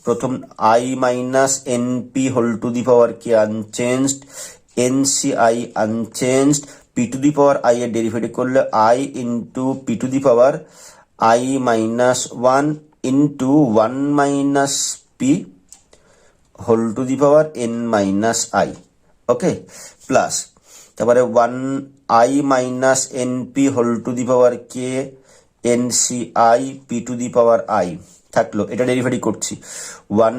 প্রথম i minus n p whole to the power k unchanged, n c i unchanged, p to the power i এর ডেরিভেটিভ করলে i into p to the power i minus 1 into 1 minus p whole to the power n minus I, okay, plus তারপরে 1 i minus n p whole to the power k n c i p to the power i থাকলো, এটা ডেরিভেটিভ করছি 1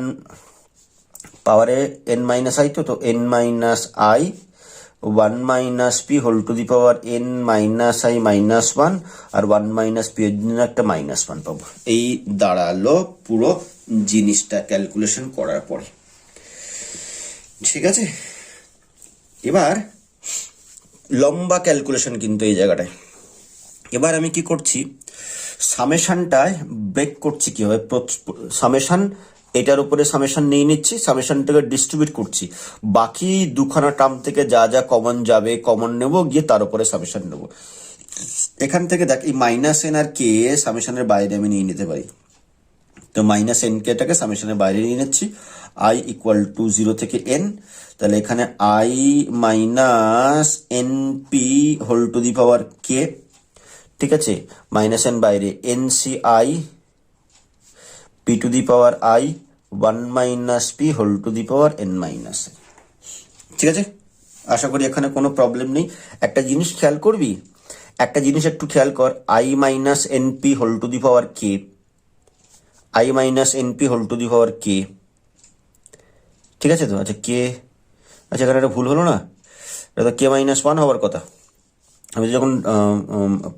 পাওয়ারে এন মাইনাস আই, তো n minus i 1 minus p whole to the power n minus i minus 1, আর 1 মাইনাস পি এর জন্য একটা -1 পাবো। এই দাঁড়ালো পুরো জিনিসটা ক্যালকুলেশন করার পরে, ঠিক আছে। এবার লম্বা ক্যালকুলেশন কিন্তু এই জায়গাটায়। এবার আমি কি করছি, সামেশনটায় ব্রেক করছি কিভাবে, সামেশন এটার উপরে সামেশন নিয়ে নিচ্ছি, সামেশনটাকে ডিস্ট্রিবিউট করছি, বাকি দুখানা টার্ম থেকে যা যা কমন যাবে কমন নেব, গিয়ে তার উপরে সামেশন নেব। এখান থেকে দেখ এই মাইনাস এন আর কে সামেশনের বাইরে আমি নিয়ে নিতে পারি, তো মাইনাস এন কেটাকে সামেশনের বাইরে নিয়ে নিচ্ছি, আই ইকুয়াল টু 0 থেকে এন। তাহলে এখানে i minus n p whole to the power k, ঠিক আছে, মাইনাস এন বাইরে, n c i p to the power i 1 minus p whole to the power n minus. ঠিক আছে, আশা করি এখানে কোনো প্রবলেম নেই। একটা জিনিস খেয়াল করবি, একটা জিনিস একটু খেয়াল কর, i minus n p whole to the power k, i minus n p whole to the power k, ঠিক আছে তো? আচ্ছা কে, আচ্ছা এখানে একটা ভুল হলো না, এটা তো কে মাইনাস 1 হওয়ার কথা। আমি যখন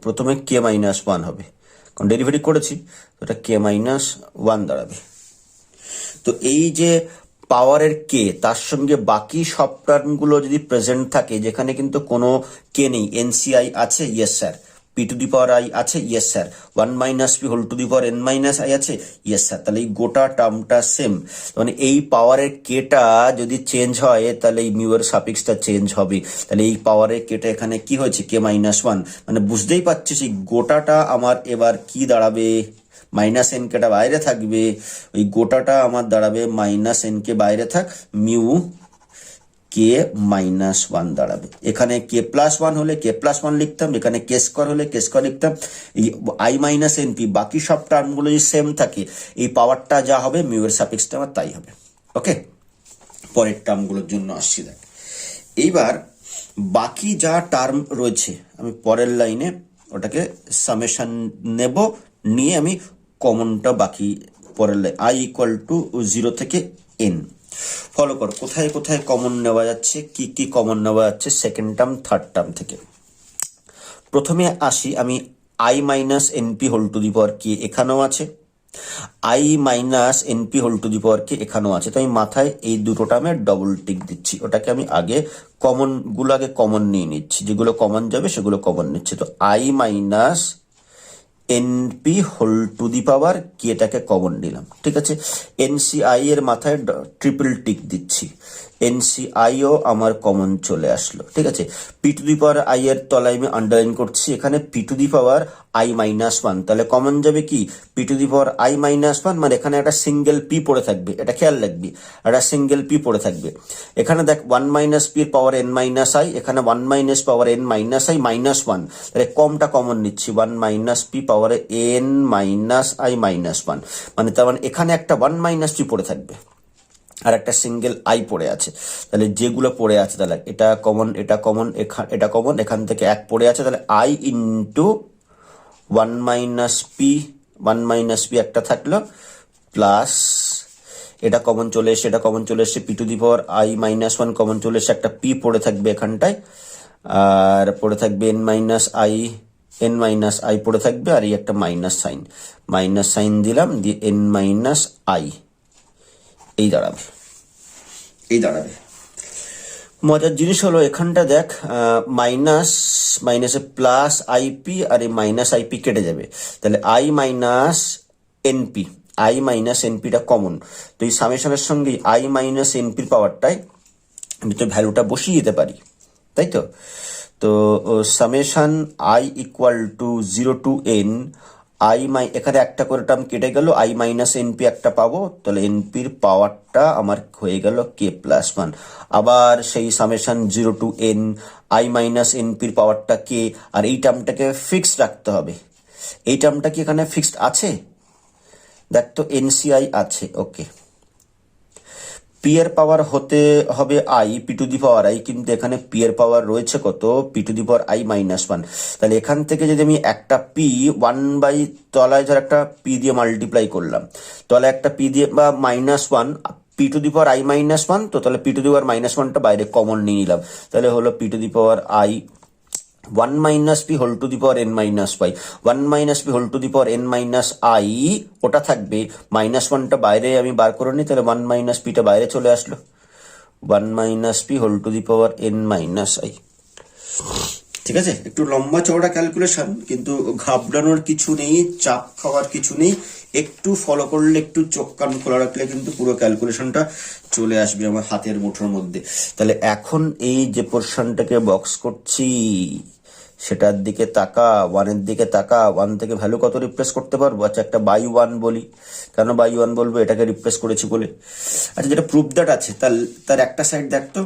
প্রথমে কে মাইনাস 1 হবে, কারণ ডেরিভেটিভ করেছি, তো এটা কে মাইনাস 1 দাঁড়াবে। তো এই যে পাওয়ারের কে, তার সঙ্গে বাকি সব টার্মগুলো যদি প্রেজেন্ট থাকে, যেখানে কিন্তু কোনো কে নেই, এনসিআই আছে, yes sir, p to the power i আছে, yes sir, 1 minus p whole to the power n minus i আছে, ইয়েস স্যার, তাহলে এই গোটা টার্মটা সেম। মানে এই পাওয়ারের কেটা যদি চেঞ্জ হয়, তাহলে এই মিউ এর সাফিক্সটা চেঞ্জ হবে। তাহলে এই পাওয়ারের কেটা এখানে কি হয়েছে, কে মাইনাস 1, মানে বুঝতেই পারছিস এই গোটাটা আমার এবার কি দাঁড়াবে, মাইনাস এন কেটা বাইরে থাকবে, ওই গোটাটা আমার দাঁড়াবে মাইনাস এন কে বাইরে থাক, মিউ কে মাইনাস 1 দাঁড়াবে। এখানে কে প্লাস 1 হলে কে প্লাস 1 লিখতাম, এখানে কে স্কোয়ার হলে কে স্কোয়ার লিখতাম। এই আই মাইনাস এন পি, বাকি সব টার্মগুলো যদি সেম থাকে, এই পাওয়ারটা যা হবে মিউ এর সাফিক্সটা আমার তাই হবে। ওকে, পরের টার্মগুলোর জন্য আসছি। দেখ এইবার বাকি যা টার্ম রয়েছে, আমি পরের লাইনে ওটাকে সামেশন নেব, নিয়ে আমি কমনটা বাকি পরের লাইন, আই ইকুয়াল টু 0 থেকে এন। ফলো কর কোথায় কোথায় কমন নেওয়া যাচ্ছে, কি কি কমন নেওয়া যাচ্ছে সেকেন্ড টার্ম থার্ড টার্ম থেকে। প্রথমে আসি, আমি i minus n p whole to the power k এখানেও আছে, i minus n p whole to the power k এখানেও আছে। তো আমি মাথায় এই দুটো টার্মে ডবল টিক দিচ্ছি, ওটাকে আমি আগে কমন গুলো আগে কমন নিয়ে নিচ্ছি, যেগুলো কমন যাবে সেগুলো কমন নিচ্ছে। তো i minus n p whole to the power কেটাকে কমন নিলাম, ঠিক আছে। এনসিআই এর মাথায় ট্রিপল টিক দিচ্ছি, এনসিআইও আমার কমন চলে আসলো, ঠিক আছে। P to the power i এর তলায় আমি আন্ডারলাইন করছি, এখানে P to the power i minus 1, তাহলে কমন যাবে কি, P to the power i minus 1, মানে এখানে একটা সিঙ্গেল পি পড়ে থাকবে, এটা খেয়াল রাখবি, একটা সিঙ্গেল পি পড়ে থাকবে। এখানে দেখ 1 মাইনাস পির পাওয়ার এন মাইনাস আই, এখানে 1 minus power n minus i minus 1, তাহলে কমটা কমন নিচ্ছি, 1 মাইনাস পি পাওয়ারে এন মাইনাস আই মাইনাস 1, মানে তার মানে এখানে একটা 1 মাইনাস পি পড়ে থাকবে আর একটা সিঙ্গেল আই পড়ে আছে। তাহলে যেগুলো পড়ে আছে, তাহলে এটা কমন, এটা কমন, এটা কমন, এখান থেকে এক পড়ে আছে, তাহলে I into 1 minus P, 1 minus P একটা থাকলো, প্লাস এটা কমন চলে এসে, এটা কমন চলে এসে, P to the power i minus 1 common চলে এসে, একটা পি পড়ে থাকবে এখানটায়, আর পড়ে থাকবে N minus I, N minus I পড়ে থাকবে, আর এই একটা মাইনাস সাইন দিলাম, দিয়ে এন মাইনাস আই এই দাঁড়াবে, এই দাঁড়াবে। মজার জিনিস হলো এখানটা দেখ, মাইনাস মাইনাসে প্লাস আইপি, আর এই মাইনাস আইপি কেটে যাবে, তাহলে i minus n p, i minus এনপিটা কমন। তো এই সামেশনের সঙ্গে আই মাইনাস এনপির পাওয়ারটাই আমি তো ভ্যালুটা বসিয়ে দিতে পারি, তাই তো। তো summation I equal to 0 to n i এখানে একটা করে টার্ম কেটে গেল, আই মাইনাস এনপি একটা পাবো, তাহলে এনপির পাওয়ারটা আমার হয়ে গেল কে প্লাস 1। আবার সেই summation 0 to n i minus এনপির পাওয়ারটা কে, আর এই টার্মটাকে ফিক্সড রাখতে হবে। এই টার্মটা কি এখানে ফিক্সড আছে, দেখ তো এনসিআই আছে, ওকে। পি এর পাওয়ার হতে হবে I, p to the power I, কিন্তু এখানে পি এর পাওয়ার রয়েছে কত, P to the power i minus 1। তাহলে এখান থেকে যদি আমি একটা পি 1 বাই তলায় ধর একটা পি দিয়ে মাল্টিপ্লাই করলাম, তলায় একটা পি দিয়ে বা -1, P to the power i minus 1, তো তাহলে পি টু দি পাওয়ার -1টা বাইরে কমন নিয়ে নিলাম, তাহলে হলো p to the power i 1 minus p whole to the power n minus pi, 1 minus p whole to the power n minus i, ওটা থাকবে, -1টা বাইরে আমি বার করে নিই, তাহলে 1 মাইনাস পিটা বাইরে চলে আসলো, 1 minus p whole to the power n minus i. ঠিক আছে, একটু লম্বা চওড়া ক্যালকুলেশন, কিন্তু ঘাবড়ানোর কিছু নেই, চাপ খাওয়ার কিছু নেই, একটু ফলো করলে, একটু চোখ কান খোলা রাখলে কিন্তু পুরো ক্যালকুলেশনটা চলে আসবে আমার হাতের মুঠোর মধ্যে। তাহলে এখন এই যে পোর্শনটাকে বক্স করছি, সেটার দিকে তাকা, ওয়ানের দিকে তাকা, ওয়ান থেকে ভ্যালু কত রিপ্লেস করতে পারবো? আচ্ছা একটা বাই ওয়ান বলি। কেন বাই ওয়ান বলবো? এটাকে রিপ্লেস করেছি বলে। আচ্ছা যেটা প্রুফ দ্যাট আছে তার তার একটা সাইড দেখতো,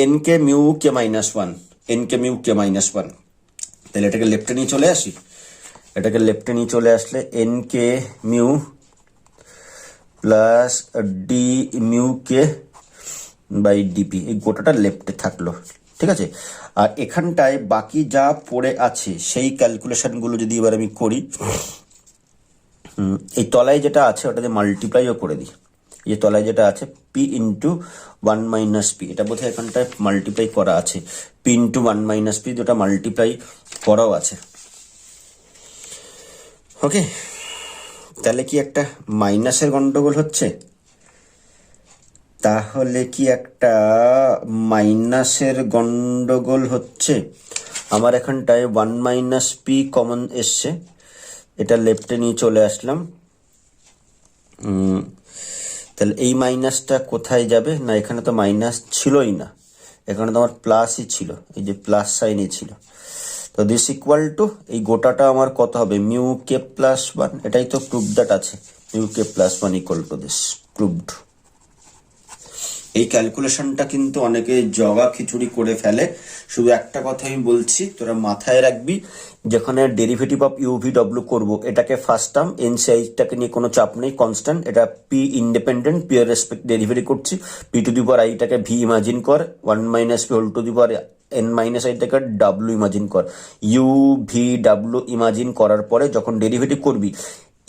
n k mu k minus one, n k mu k minus one. তাহলে এটাকে লেফটে নিয়ে চলে আসি। এটাকে লেফটে নিয়ে চলে আসলে n k mu plus d mu k by d p, এই গোটাটা লেফটে থাকলো। ঠিক আছে, আর এখানটায় বাকি যা পড়ে আছে সেই ক্যালকুলেশনগুলো যদি এবার আমি করি, এই তলায় যেটা আছে ওটাতে মাল্টিপ্লাইও করে দিই। এই যে তলায় যেটা আছে P into one minus p, এটা বোধহয় এখানটায় মাল্টিপ্লাই করা আছে, P into one minus P, যেটা মাল্টিপ্লাই করাও আছে। ওকে, তাহলে কি একটা মাইনাসের গন্ডগোল হচ্ছে? তাহলে কি একটা মাইনাসের গন্ডগোল হচ্ছে? আমার এখানটায় ওয়ান মাইনাস পি কমন এসছে, এটা লেফটে নিয়ে চলে আসলাম। তাহলে এই মাইনাসটা কোথায় যাবে? না এখানে তো মাইনাস ছিলই না, এখানে তো আমার প্লাসই ছিল, এই যে প্লাস সাইনই ছিল। তো দিস ইকুয়াল টু এই গোটাটা আমার কত হবে? মিউ কে প্লাস ওয়ান, এটাই তো প্রুফ দ্যাট আছে, mu K plus one equal to this, proved. এই ক্যালকুলেশনটা কিন্তু অনেকে জগা খিচুড়ি করে ফেলে। শুধু একটা কথা আমি বলছি, তোরা মাথায় রাখবি, যেখানে ডেরিভেটিভ অফ ইউভি ডব্লিউ করবো, এটাকে ফার্স্ট টার্ম এনসিআইটাকে নিয়ে কোনো চাপ নেই, কনস্ট্যান্ট, এটা পি ইন্ডিপেন্ডেন্ট, পি এর রেসপেক্ট ডেরিভেটিভ করছি। পি টু দি পাওয়ার আইটাকে ভি ইমাজিন কর, one minus p whole to the power n minus আইটাকে ডাব্লিউ ইমাজিন কর। ইউ ভি ডাব্লিউ ইমাজিন করার পরে যখন ডেরিভেটিভ করবি,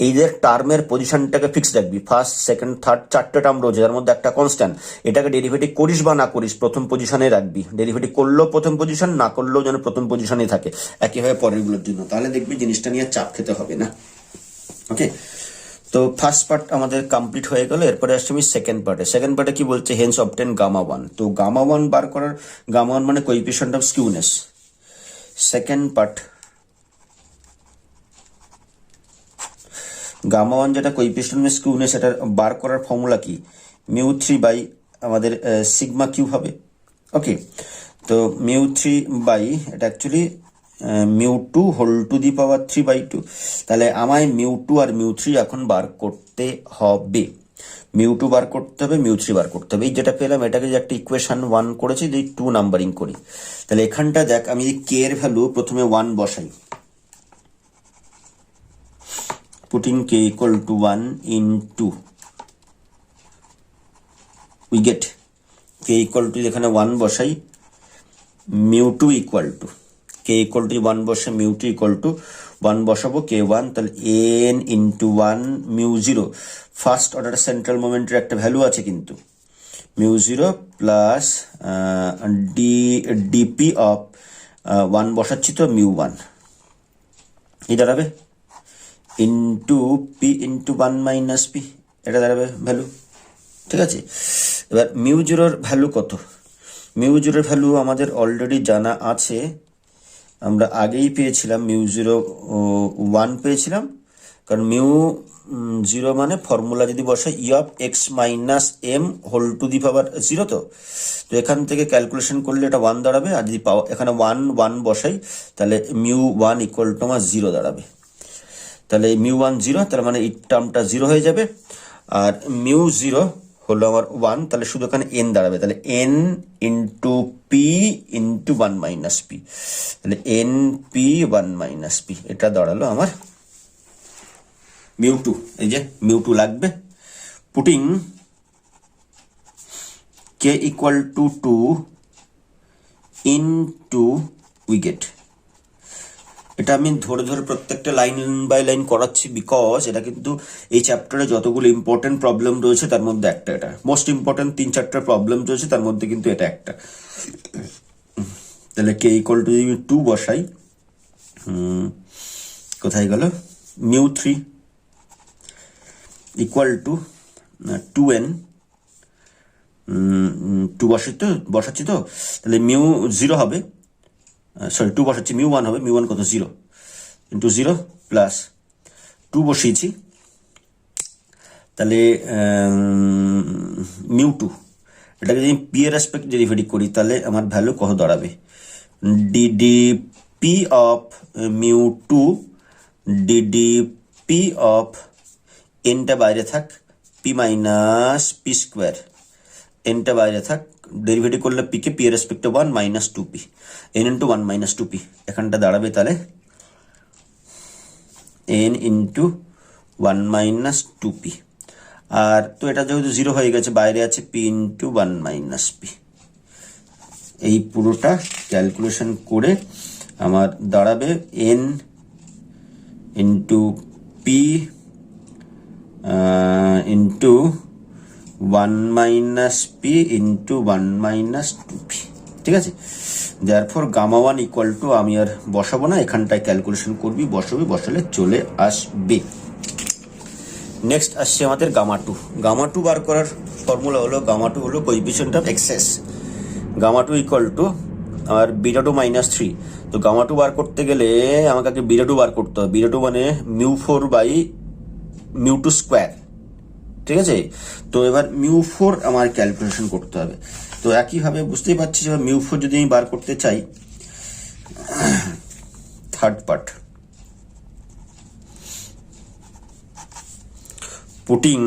এই যে টার্মের পজিশনটাকে ফিক্স রাখবি, ফার্স্ট সেকেন্ড থার্ড চারটে টার্ম রয়েছে, তার মধ্যে একটা কনস্ট্যান্ট। এটাকে ডেরিভেটিভ করিস বা না করিস প্রথম পজিশনে রাখবি, ডেরিভেটিভ করলেও প্রথম পজিশন, না করলেও যেন প্রথম পজিশনে থাকে, একইভাবে পরেরগুলোর জন্য। তাহলে দেখবি জিনিসটা নিয়ে চাপ খেতে হবে না। ওকে, তো ফার্স্ট পার্ট আমাদের কমপ্লিট হয়ে গেল। এরপরে আসছি আমি সেকেন্ড পার্টে। সেকেন্ড পার্টে কি বলছে? Hence obtain gamma one. তো গামা ওয়ান বার করার, গামা ওয়ান মানে coefficient of skewness. Second part, gamma one যেটা কোএফিশিয়েন্ট অফ স্কিউনেস, সেটার বার করার ফর্মুলা কি? মিউ থ্রি বাই আমাদের সিগমা কিউ হবে। ওকে, তো মিউ থ্রি বাই এটা actually mu two whole to the power three by two. তাহলে আমায় মিউ টু আর মিউ থ্রি এখন বার করতে হবে। মিউ টু বার করতে হবে, মিউ থ্রি বার করতে হবে। এই যেটা পেলাম এটাকে যে একটা ইকুয়েশন ওয়ান করেছি, যদি টু নাম্বারিং করি, তাহলে এখানটা দেখ, আমি কে এর ভ্যালু প্রথমে ওয়ান বসাই, putting k equal to 1 into, we get k equal to, এখানে 1 বসাই, mu 2 equal to, k equal to 1 বসে mu 2 equal to 1 বসাবো, k1, তাহলে n into 1 mu 0, first order central মোমেন্টের একটা ভ্যালু আছে কিন্তু, mu 0 প্লাস dp অফ 1 বসাচ্ছি তো mu 1, এই দাঁড়াবে into p into one minus p, এটা দাঁড়াবে ভ্যালু। ঠিক আছে, এবার মিউ জিরোর ভ্যালু কত? মিউ জিরোর ভ্যালু আমাদের অলরেডি জানা আছে, আমরা আগেই পেয়েছিলাম, মিউ জিরো ওয়ান পেয়েছিলাম, কারণ মিউ জিরো মানে ফর্মুলা যদি বসে e of x minus m whole to the power zero. তো এখান থেকে ক্যালকুলেশন করলে এটা ওয়ান দাঁড়াবে, আর যদি এখানে ওয়ান ওয়ান বসাই তাহলে মিউ ওয়ান ইকুয়াল টু আমার জিরো দাঁড়াবে। তাহলে মিউ ওয়ান জিরো, তার মানে এই টার্মটা জিরো হয়ে যাবে, আর মিউ জিরো হলো আমার ওয়ান, তাহলে শুধু এখানে এন দাঁড়াবে, তাহলে n into p into one minus p, তাহলে n p one minus p, এটা দাঁড়ালো আমার মিউ টু। এই যে মিউ টু লাগবে, putting k equal to two into we get. এটা আমি ধরে ধরে প্রত্যেকটা লাইন বাই লাইন করাচ্ছি, বিকজ এটা কিন্তু এই চ্যাপ্টারে যতগুলো ইম্পর্টেন্ট প্রবলেম রয়েছে তার মধ্যে একটা, এটা মোস্ট ইম্পর্টেন্ট 3-4টা প্রবলেম রয়েছে, তার মধ্যে কিন্তু এটা একটা। তাহলে কে ইকুয়াল টু যদি 2 বসাই, কোথায় গেল, মিউ 3 ইকুয়াল টু 2n, 2 বসাচ্ছি তো, তাহলে মিউ 0 হবে, সরি 2 বসাচ্ছি, মিউ 1 হবে, মিউ 1 কত 0 ইন্টু 0 প্লাস 2 বসিয়েছি, তাহলে মিউ 2, এটাকে যদি পি এর রেসপেক্ট ডেরিভেটিভ করি তাহলে আমার ভ্যালু কত দাঁড়াবে, d d p of mu to d d p of এনটা বাইরে থাক পি মাইনাস পি স্কোয়ার, এনটা বাইরে থাক, ডেরিভেটিভ করলে পিকে পি এর রেসপেক্টে 1 minus 2p, n into 1 minus 2p, এখানটা দাঁড়াবে তাহলে এন ইন্টু 1 মাইনাস 2p। আর তো এটা যেহেতু 0 হয়ে গেছে, বাইরে আছে পি ইন্টু 1 মাইনাস পি। এই পুরোটা ক্যালকুলেশন করে আমার দাঁড়াবে N into p into 1 minus P into 1 minus 2p। ঠিক আছে, দেয়ারফর গামা 1 ইকুয়াল টু, আমি আর বসাবো না, এখানটায় ক্যালকুলেশন করবি, বসালে চলে আসবে। নেক্সট আসছে আমাদের গামা 2। গামা 2 বার করার ফর্মুলা হলো, গামা 2 হলো coefficient of excess. Gamma 2 equal to আর বিটা 2 মাইনাস 3। তো গামা 2 বার করতে গেলে আমাকে আগে বিটা 2 বার করতে হবে। বিটা 2 মানে মিউ 4 বাই মিউ 2 স্কোয়ার। ঠিক আছে, তো এবার মিউ 4 আমার ক্যালকুলেশন করতে হবে। তো একইভাবে বুঝতেই পারছি যে মিউ 4 যদি আমি বার করতে চাই, থার্ড পার্ট, পুটিং,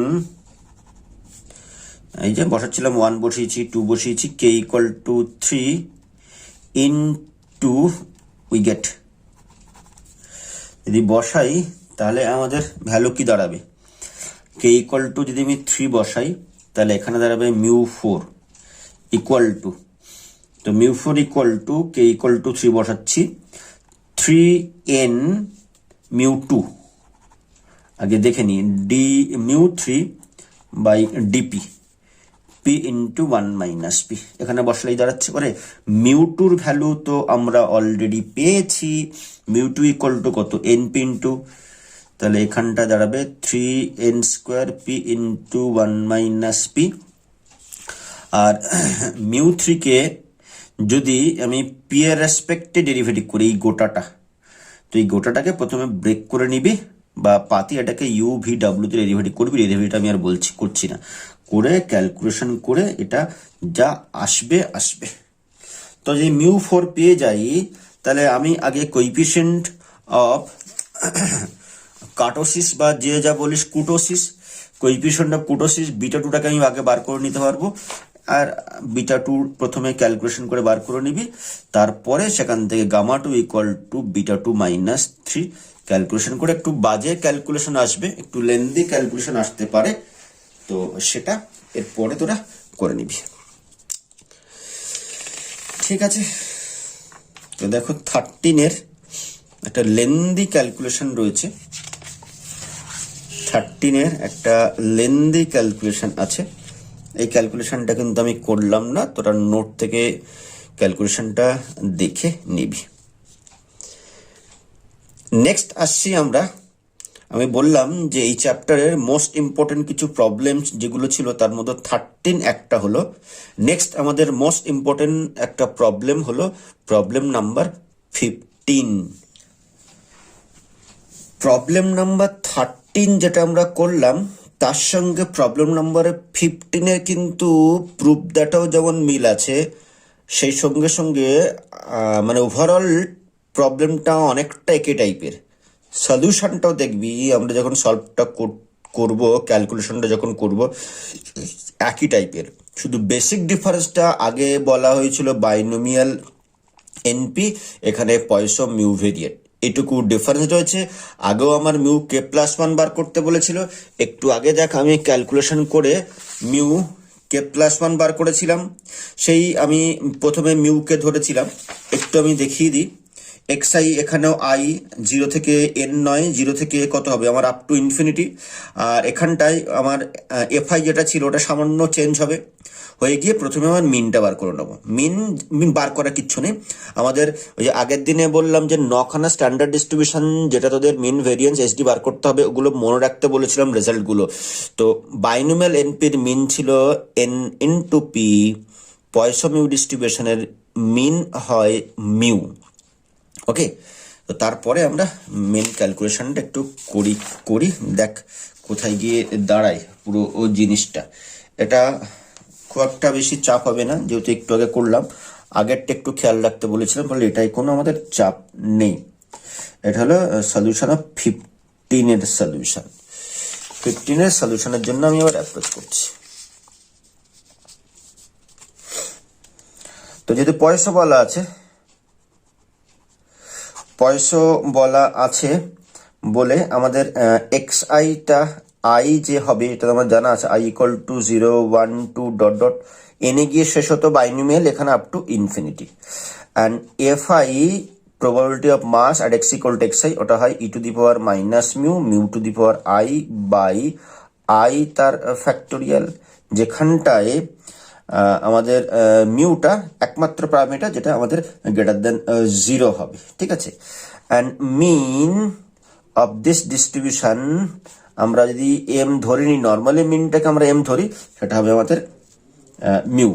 এই যে বসাচ্ছিলাম 1 বসিয়েছি, 2 বসিয়েছি, k equal to 3 into we get, যদি বসাই তাহলে আমাদের ভ্যালু কি দাঁড়াবে, কে ইকুয়াল টু যদি আমি 3 বসাই তাহলে এখানে দাঁড়াবে মিউ 4 ইকুয়াল টু, তো mu 4 equal to k equal to 3 বসাচ্ছি 3n মিউ 2, আগে দেখে নিই, d mu 3 by d p p into 1 minus p. এখানে বসলেই দাঁড়াচ্ছে করে মিউ 2 ভ্যালু তো আমরা অলরেডি পেয়েছি, মিউ 2 ইকুয়াল টু কত, এন পি ইন্টু, তাহলে এখানটা দাঁড়াবে 3n square p into 1 minus p. আর মিউ 3 কে যদি আমি পি এর রেসপেক্টে ডেরিভেটিভ করি, এই গোটাটা, তো এই গোটাটাকে প্রথমে ব্রেক করে নিবি বা পাতি এটাকে ইউ ভি ডাব্লিউ তে ডেরিভেটিভ করবি, ডেরিভেটিভ আমি আর করছি না, করে ক্যালকুলেশন করে এটা যা আসবে। তো যদি মিউ 4 পেয়ে যাই তাহলে আমি আগে কোএফিসিয়েন্ট অফ কাটোসিস বা যে যা বলিস কুটোসিস, কোএফিসিয়েন্ট অফ কুটোসিস বিটা 2টাকে আমি আগে বার করে নিতে পারবো। আর বিটা 2 প্রথমে ক্যালকুলেশন করে বার করে নিবি, তারপরে সেখান থেকে gamma 2 equal to beta 2 minus 3 calculation করে, একটু বাজে ক্যালকুলেশন আসবে, একটু লেন্দি ক্যালকুলেশন আসতে পারে, তো সেটা এরপরে তোরা করে নিবি। ঠিক আছে, তো দেখো 13-এর একটা লেন্দি ক্যালকুলেশন রয়েছে, 13-এর একটা লেন্দি ক্যালকুলেশন আছে। এই ক্যালকুলেশনটা কিন্তু আমি করলাম না, তোরা নোট থেকে ক্যালকুলেশনটা দেখে নিবি। নেক্সট আসছি আমরা, আমি বললাম যে এই চ্যাপ্টারের মোস্ট ইম্পর্টেন্ট কিছু প্রবলেম যেগুলো ছিল তার মধ্যে 13 একটা হলো। নেক্সট আমাদের মোস্ট ইম্পর্টেন্ট একটা প্রবলেম হলো প্রবলেম নাম্বার 15। প্রবলেম নাম্বার 13 যেটা আমরা করলাম তার সঙ্গে প্রবলেম নাম্বার 15-এর কিন্তু প্রুফ ডাটাও যেমন মিল আছে, সেই সঙ্গে সঙ্গে মানে ওভারঅল প্রবলেমটা অনেকটা একই টাইপের, সলিউশনটাও দেখবি আমরা যখন সলভটা করব, ক্যালকুলেশনটা যখন করব একই টাইপের, শুধু বেসিক ডিফারেন্সটা আগে বলা হয়েছিল বাইনোমিয়াল এনপি, এখানে পয়সো মিউ ভেরিয়েট, এটুকু ডিফারেন্স রয়েছে। আগেও আমার মিউ কে প্লাস 1 বার করতে বলেছিল, একটু আগে দেখ আমি ক্যালকুলেশন করে মিউ কে প্লাস 1 বার করেছিলাম, সেই আমি প্রথমে মিউকে ধরেছিলাম, একটু আমি দেখিয়ে দিই। এক্সআই এখানেও আই 0 থেকে এন নয়, 0 থেকে কত হবে আমার আপ টু ইনফিনিটি। আর এখানটায় আমার এফআই যেটা ছিল ওটা সামান্য চেঞ্জ হবে, হয়ে গিয়ে প্রথমে আমার মিনটা বার করে নেবো। মিন বার করা কিচ্ছু নেই, আমাদের ওই যে আগের দিনে বললাম যে 9খানা স্ট্যান্ডার্ড ডিস্ট্রিবিউশন যেটা তোদের মিন ভেরিয়েন্স এসডি বার করতে হবে, ওগুলো মনে রাখতে বলেছিলাম রেজাল্টগুলো। তো বাইনোমিয়াল এনপির মিন ছিল এন ইনটু পি, পয়সো মিউ ডিস্ট্রিবিউশনের মিন হয় মিউ। ওকে, তো তারপরে আমরা মেন ক্যালকুলেশনটা একটু করি দেখ কোথায় গিয়ে দাঁড়ায় পুরো ও জিনিসটা। এটা খুব একটা বেশি চাপ হবে না, যেহেতু একটু আগে করলাম, আগেরটা একটু খেয়াল রাখতে বলেছিলাম, বলে এটাই কোনো আমাদের চাপ নেই। এটা হলো সলিউশন অফ 15 সলিউশন। 15 সলিউশনের জন্য আমি আবার অ্যাপ্রোচ করছি। তো যেহেতু পয়সা বলা আছে বলে আমাদের এক্স আইটা আই যে হবে এটা আমার জানা আছে, i equal to 0 1 2 dot dot এনে গিয়ে শেষ হতো বাইনোমিয়াল, এখানে up to infinity. And f i probability of mass at x equal to x i, ওটা হয় e to the power minus mu, mu to the power i by i তার ফ্যাক্টোরিয়াল, যেখানটায় আমাদের মিউটা একমাত্র প্যারামিটার যেটা আমাদের গ্রেটার দেন 0 হবে, ঠিক আছে। And mean of this distribution আমরা যদি এম ধরে নিই, নর্মালি মিনটাকে আমরা এম ধরি, সেটা হবে আমাদের মিউ।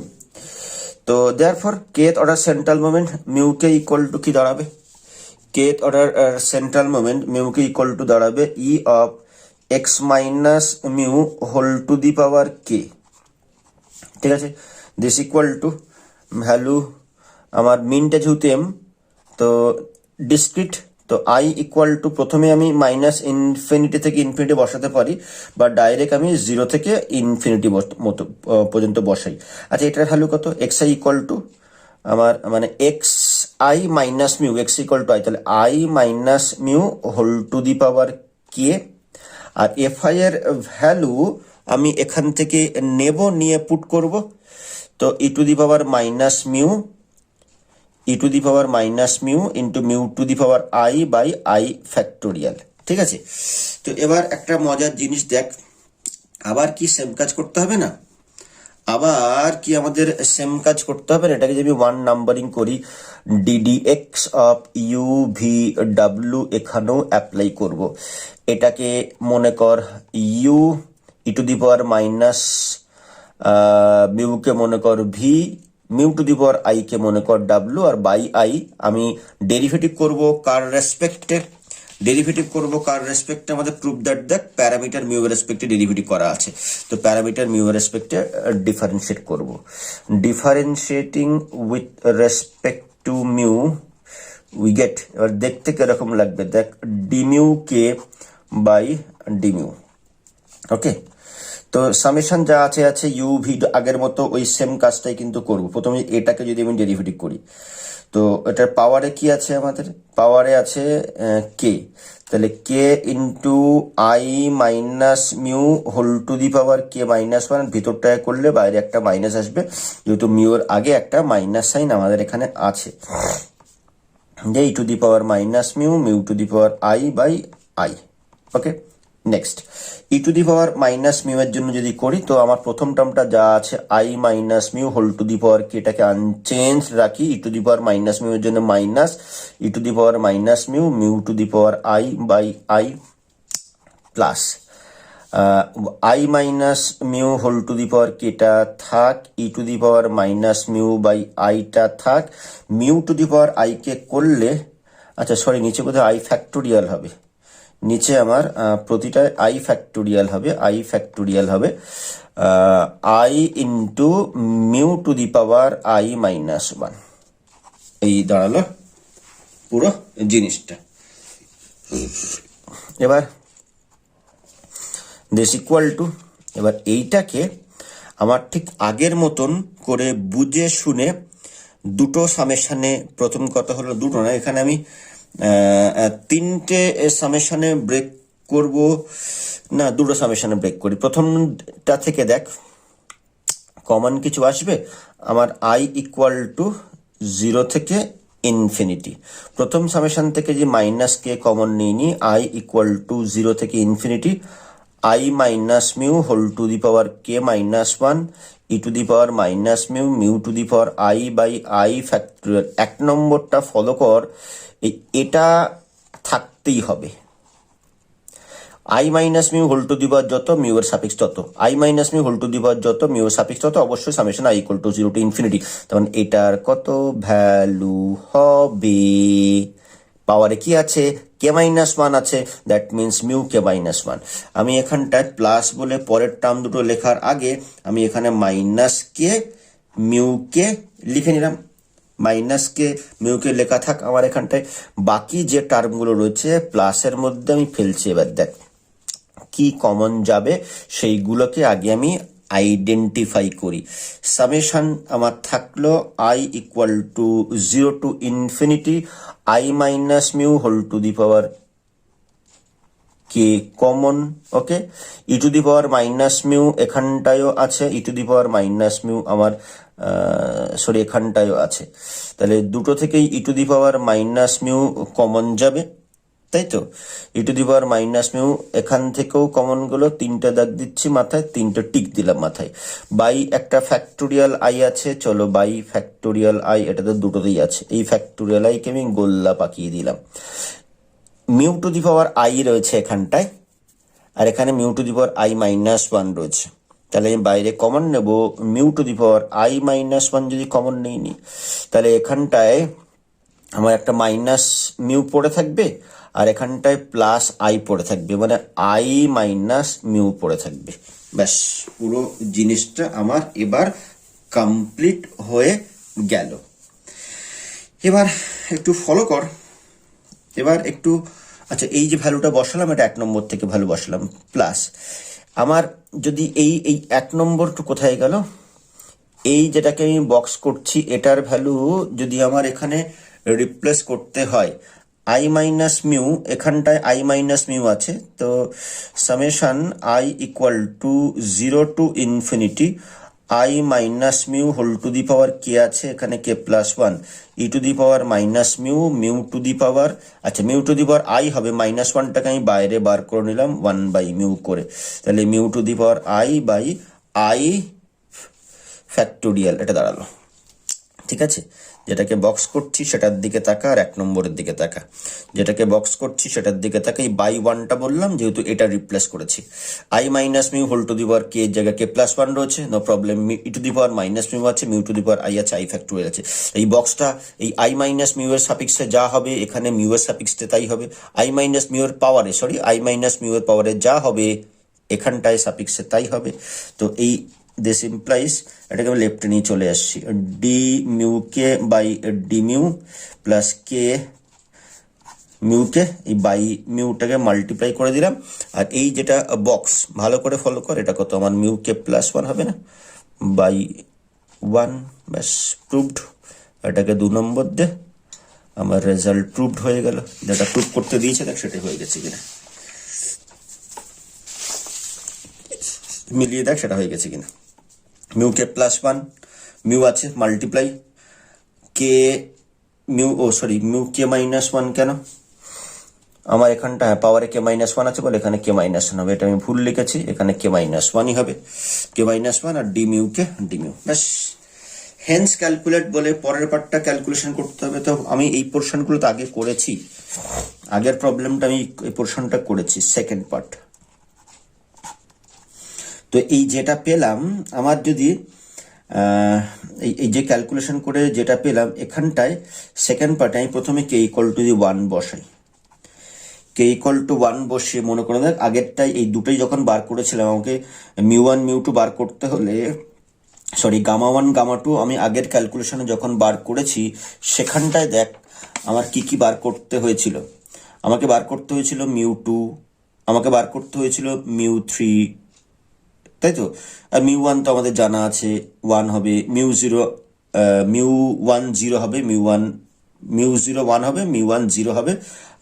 তো therefore kth order central moment মিউকে ইকুয়াল টু কি দাঁড়াবে, কেথ অর্ডার সেন্ট্রাল মোমেন্ট মিউকে ইকুয়াল টু দাঁড়াবে e of x minus mu whole to the power k, ঠিক আছে। দিস ইকুয়াল টু ভ্যালু আমার মিনটা যেহেতু এম, তো ডিসক্রিট, তো আই ইকুয়াল টু প্রথমে আমি মাইনাস ইনফিনিটি থেকে ইনফিনিটি বসাতে পারি, বা ডাইরেক্ট আমি 0 থেকে ইনফিনিটি মতো পর্যন্ত বসাই। আচ্ছা, এটার ভ্যালু কত, এক্স আই ইকুয়াল টু আমার মানে x i minus mu, x equal to i, তাহলে i minus mu whole to the power k. আর এফ আই এর ভ্যালু আমি এখান থেকে নেব, নিয়ে পুট করব, তো e to the power minus mu, e to the power minus mu into mu to the power i by i factorial, ঠিক আছে। তো এবার একটা মজার জিনিস দেখ, আবার কি সেম কাজ করতে হবে না, আবার কি আমাদের সেম কাজ করতে হবে না, এটাকে যদি আমি 1 নাম্বারিং করি, d d x of u v ডাব্লিউ এখানেও অ্যাপ্লাই করব। এটাকে মনে কর u, e to the power minus মিউকে মনে কর v, mu to the power i কে মনে কর ডাব্লিউ, আর বাই আই আমি ডেরিভেটিভ করব কার রেসপেক্টে, আমাদের প্রুফ দ্যাট দেখ প্যারামিটার মিউ এর রেসপেক্টে ডেরিভেটিভ করা আছে, তো প্যারামিটার মিউ এর রেসপেক্টে ডিফারেন্সিয়েট করব। Differentiating with respect to mu we get, এবার দেখতে কিরকম লাগবে দেখ, d mu k by d mu, okay. তো সামেশন যা আছে ইউ ভি আগের মতো ওই সেম কাজটাই কিন্তু করব। প্রথমে এটাকে যদি আমি ডেরিভেটিভ করি, তো এটার পাওয়ারে কি আছে, আমাদের পাওয়ারে আছে কে, তাহলে k into i minus mu whole to the power k minus 1, ভিতরটায় করলে বাইরে একটা মাইনাস আসবে, যেহেতু মিউর আগে একটা মাইনাস সাইন আমাদের এখানে আছে, যে e to the power minus mu to the power i by i, okay. Next e to the power minus mu এর জন্য যদি করি, তো আমার প্রথম টার্মটা যা আছে i minus mu whole to the power k, এটাকে আনচেঞ্জ রাখি, e to the power minus mu এর জন্য minus e to the power minus mu to the power i by i plus i minus mu whole to the power কেটা থাক, e to the power minus mu by আইটা থাক, mu to the power i কে করলে, আচ্ছা সরি নিচে কোথায় আই ফ্যাক্টোরিয়াল হবে, নিচে আমার প্রতিটা আই ফ্যাক্টোরিয়াল হবে, I into mu to the power i minus 1, এই দাঁড়ালো পুরো জিনিসটা। এবার দিস ইকুয়াল টু, এবার এইটাকে আমার ঠিক আগের মতন করে বুঝে শুনে দুটো সামেশানে, প্রথম কথা হলো দুটো না, এখানে আমি 3টে সামেশানে ব্রেক করব না, 2টো সামেশানে ব্রেক করি। প্রথমটা থেকে দেখ কমন কিছু আসবে, আমার আই ইকুয়াল টু 0 থেকে ইনফিনিটি, প্রথম সামেশান থেকে যে মাইনাস কে কমন নিয়ে নি, আই ইকুয়াল টু 0 থেকে infinity i minus mu whole to the power k minus 1 e to the power minus mu to the power i by i factorial. 1 নম্বরটা ফলো কর, এটা থাকতেই হবে, i minus mu whole to the power যত মিউ এর সাফিক্স তত, i minus mu whole to the power যত মিউ এর সাফিক্স তত, অবশ্যই summation I equal to 0 to infinity, তখন এটার কত ভ্যালু হবে, পাওয়ারে কি আছে কে মাইনাস 1 আছে, that means mu k minus 1। আমি এখানটায় প্লাস বলে পরের টার্ম দুটো লেখার আগে আমি এখানে মাইনাস কে মিউ কে লিখে নিলাম, মাইনাসকে মিউকে লেখা থাক আমার এখানটায়, বাকি যে টার্মগুলো রয়েছে প্লাসের মধ্যে আমি ফেলছি। এবার দেখ কি কমন যাবে সেইগুলোকে আগে আমি আইডেন্টিফাই করি। সামেশন আমার থাকলো i equal to 0 to infinity i minus mu whole to the power k common. Okay, e to the power minus mu এখানটায়ও আছে, e to the power minus mu আমার সরি এখানটায়ও আছে, তাহলে দুটো থেকেই e to the power minus mu common যাবে, তাই তো। E to the power minus mu এখান থেকেও কমন গুলো, তিনটে দাগ দিচ্ছি মাথায়, তিনটে টিক দিলাম মাথায়। বাই একটা ফ্যাক্টোরিয়াল আই আছে, চলো বাই ফ্যাক্টোরিয়াল আই, এটা তো দুটোতেই আছে, এই ফ্যাক্টোরিয়াল আইকে আমি গোল্লা পাকিয়ে দিলাম। Mu to the power I রয়েছে এখানটায়, আর এখানে mu to the power i minus one রয়েছে, তাহলে আমি বাইরে কমন নেব mu to the power i minus one. যদি কমন নিই তাহলে এখানটায় আমার একটা মাইনাস মিউ পড়ে থাকবে, আর এখানটায় প্লাস আই পড়ে থাকবে, মানে আই মাইনাস মিউ পড়ে থাকবে। ব্যাস, পুরো জিনিসটা আমার এবার কমপ্লিট হয়ে গেল। এবার একটু ফলো কর, এবার একটু আচ্ছা এই যে ভ্যালুটা বসালাম এটা 1 নম্বর থেকে ভ্যালু বসালাম, প্লাস আমার যদি এই 1 নম্বরটা কোথায় গেল, এই যেটাকে আমি বক্স করছি এটার ভ্যালু যদি আমার এখানে রিপ্লেস করতে হয়, আই মাইনাস মিউ, এখানটায় আই মাইনাস মিউ আছে, তো summation I equal to 0 to infinity i minus mu whole to the power k আছে, এখানে k plus one, e to the power minus mu, mu to the power, আচ্ছা mu to the power i হবে, মাইনাস ওয়ানটাকে আমি বাইরে বার করে নিলাম 1 বাই মিউ করে, তাহলে mu to the power i by i factorial এটা দাঁড়ালো। ঠিক আছে, যেটাকে বক্স করছি সেটার দিকে তাকা, আর 1 নম্বরের দিকে তাকা। যেটাকে বক্স করছি সেটার দিকে তাকা, এই বাই ওয়ানটা বললাম যেহেতু এটা রিপ্লেস করেছি। I minus mu whole to the power k এর জায়গায় কে প্লাস ওয়ান রয়েছে, no problem. E to the power minus mu আছে, mu to the power i আছে, আই ফ্যাক্টোরিয়াল আছে। এই বক্সটা এই আই মাইনাস মিউ এর সাপিক্সে যা হবে এখানে মিউ এর সাপিক্সে তাই হবে, আই মাইনাস মিউ এর পাওয়ারে আই মাইনাস মিউ এর পাওয়ারে যা হবে এখানটায় সাপিক্সে তাই হবে। তো এই দিস ইমপ্লাইজ, এটাকে আমি লেফটে নিয়ে চলে আসছি, d mu k by d mu plus k mu k, এই বাই মিউটাকে মাল্টিপ্লাই করে দিলাম। আর এই যেটা বক্স ভালো করে ফলো কর, এটা কত আমার মিউ কে প্লাস ওয়ান হবে না, বাই ওয়ান, ব্যাস প্রুভড। এটাকে 2 নম্বর দে, আমার রেজাল্ট প্রুভড হয়ে গেল। যেটা প্রুভ করতে দিয়েছে দেখ সেটাই হয়ে গেছে কিনা, মিলিয়ে দেখ সেটা হয়ে গেছে কিনা। মিউ কে প্লাস ওয়ান, মিউ আছে মাল্টিপ্লাই কে mu, mu k minus one, কেন আমার এখানটা পাওয়ারে কে মাইনাস ওয়ান আছে বলে এখানে কে মাইনাস ওয়ান হবে, এটা আমি ভুল লিখেছি, এখানে কে মাইনাস ওয়ানই হবে, কে মাইনাস ওয়ান আর d mu k d mu, ব্যাস। হেন্স ক্যালকুলেট বলে পরের পার্টটা ক্যালকুলেশন করতে হবে। তো আমি এই পোর্শনগুলো তো আগে করেছি, আগের প্রবলেমটা আমি এই পোর্শনটা করেছি, সেকেন্ড পার্ট। তো এই যেটা পেলাম আমার যদি এই যে ক্যালকুলেশন করে যেটা পেলাম এখানটায় সেকেন্ড পার্টে আমি প্রথমে কে ইকুয়াল টু দি 1 বসাই, কে ইকুয়াল টু 1 বসিয়ে মনে করে দেখ আগেরটাই এই দুটোই যখন বার করেছিলাম আমাকে মিউ 1 মিউ 2 বার করতে হলে গামা 1 গামা 2 আমি আগের ক্যালকুলেশনে যখন বার করেছি সেখানটায় দেখ আমার কি কি বার করতে হয়েছিল। আমাকে বার করতে হয়েছিল মিউ 2, আমাকে বার করতে হয়েছিল মিউ 3, তাই তো। আর মিউ 1 তো আমাদের জানা আছে 1 হবে, মিউ 0 মিউ 1 0 হবে, মিউ 0 1 হবে, মিউ 1 0 হবে,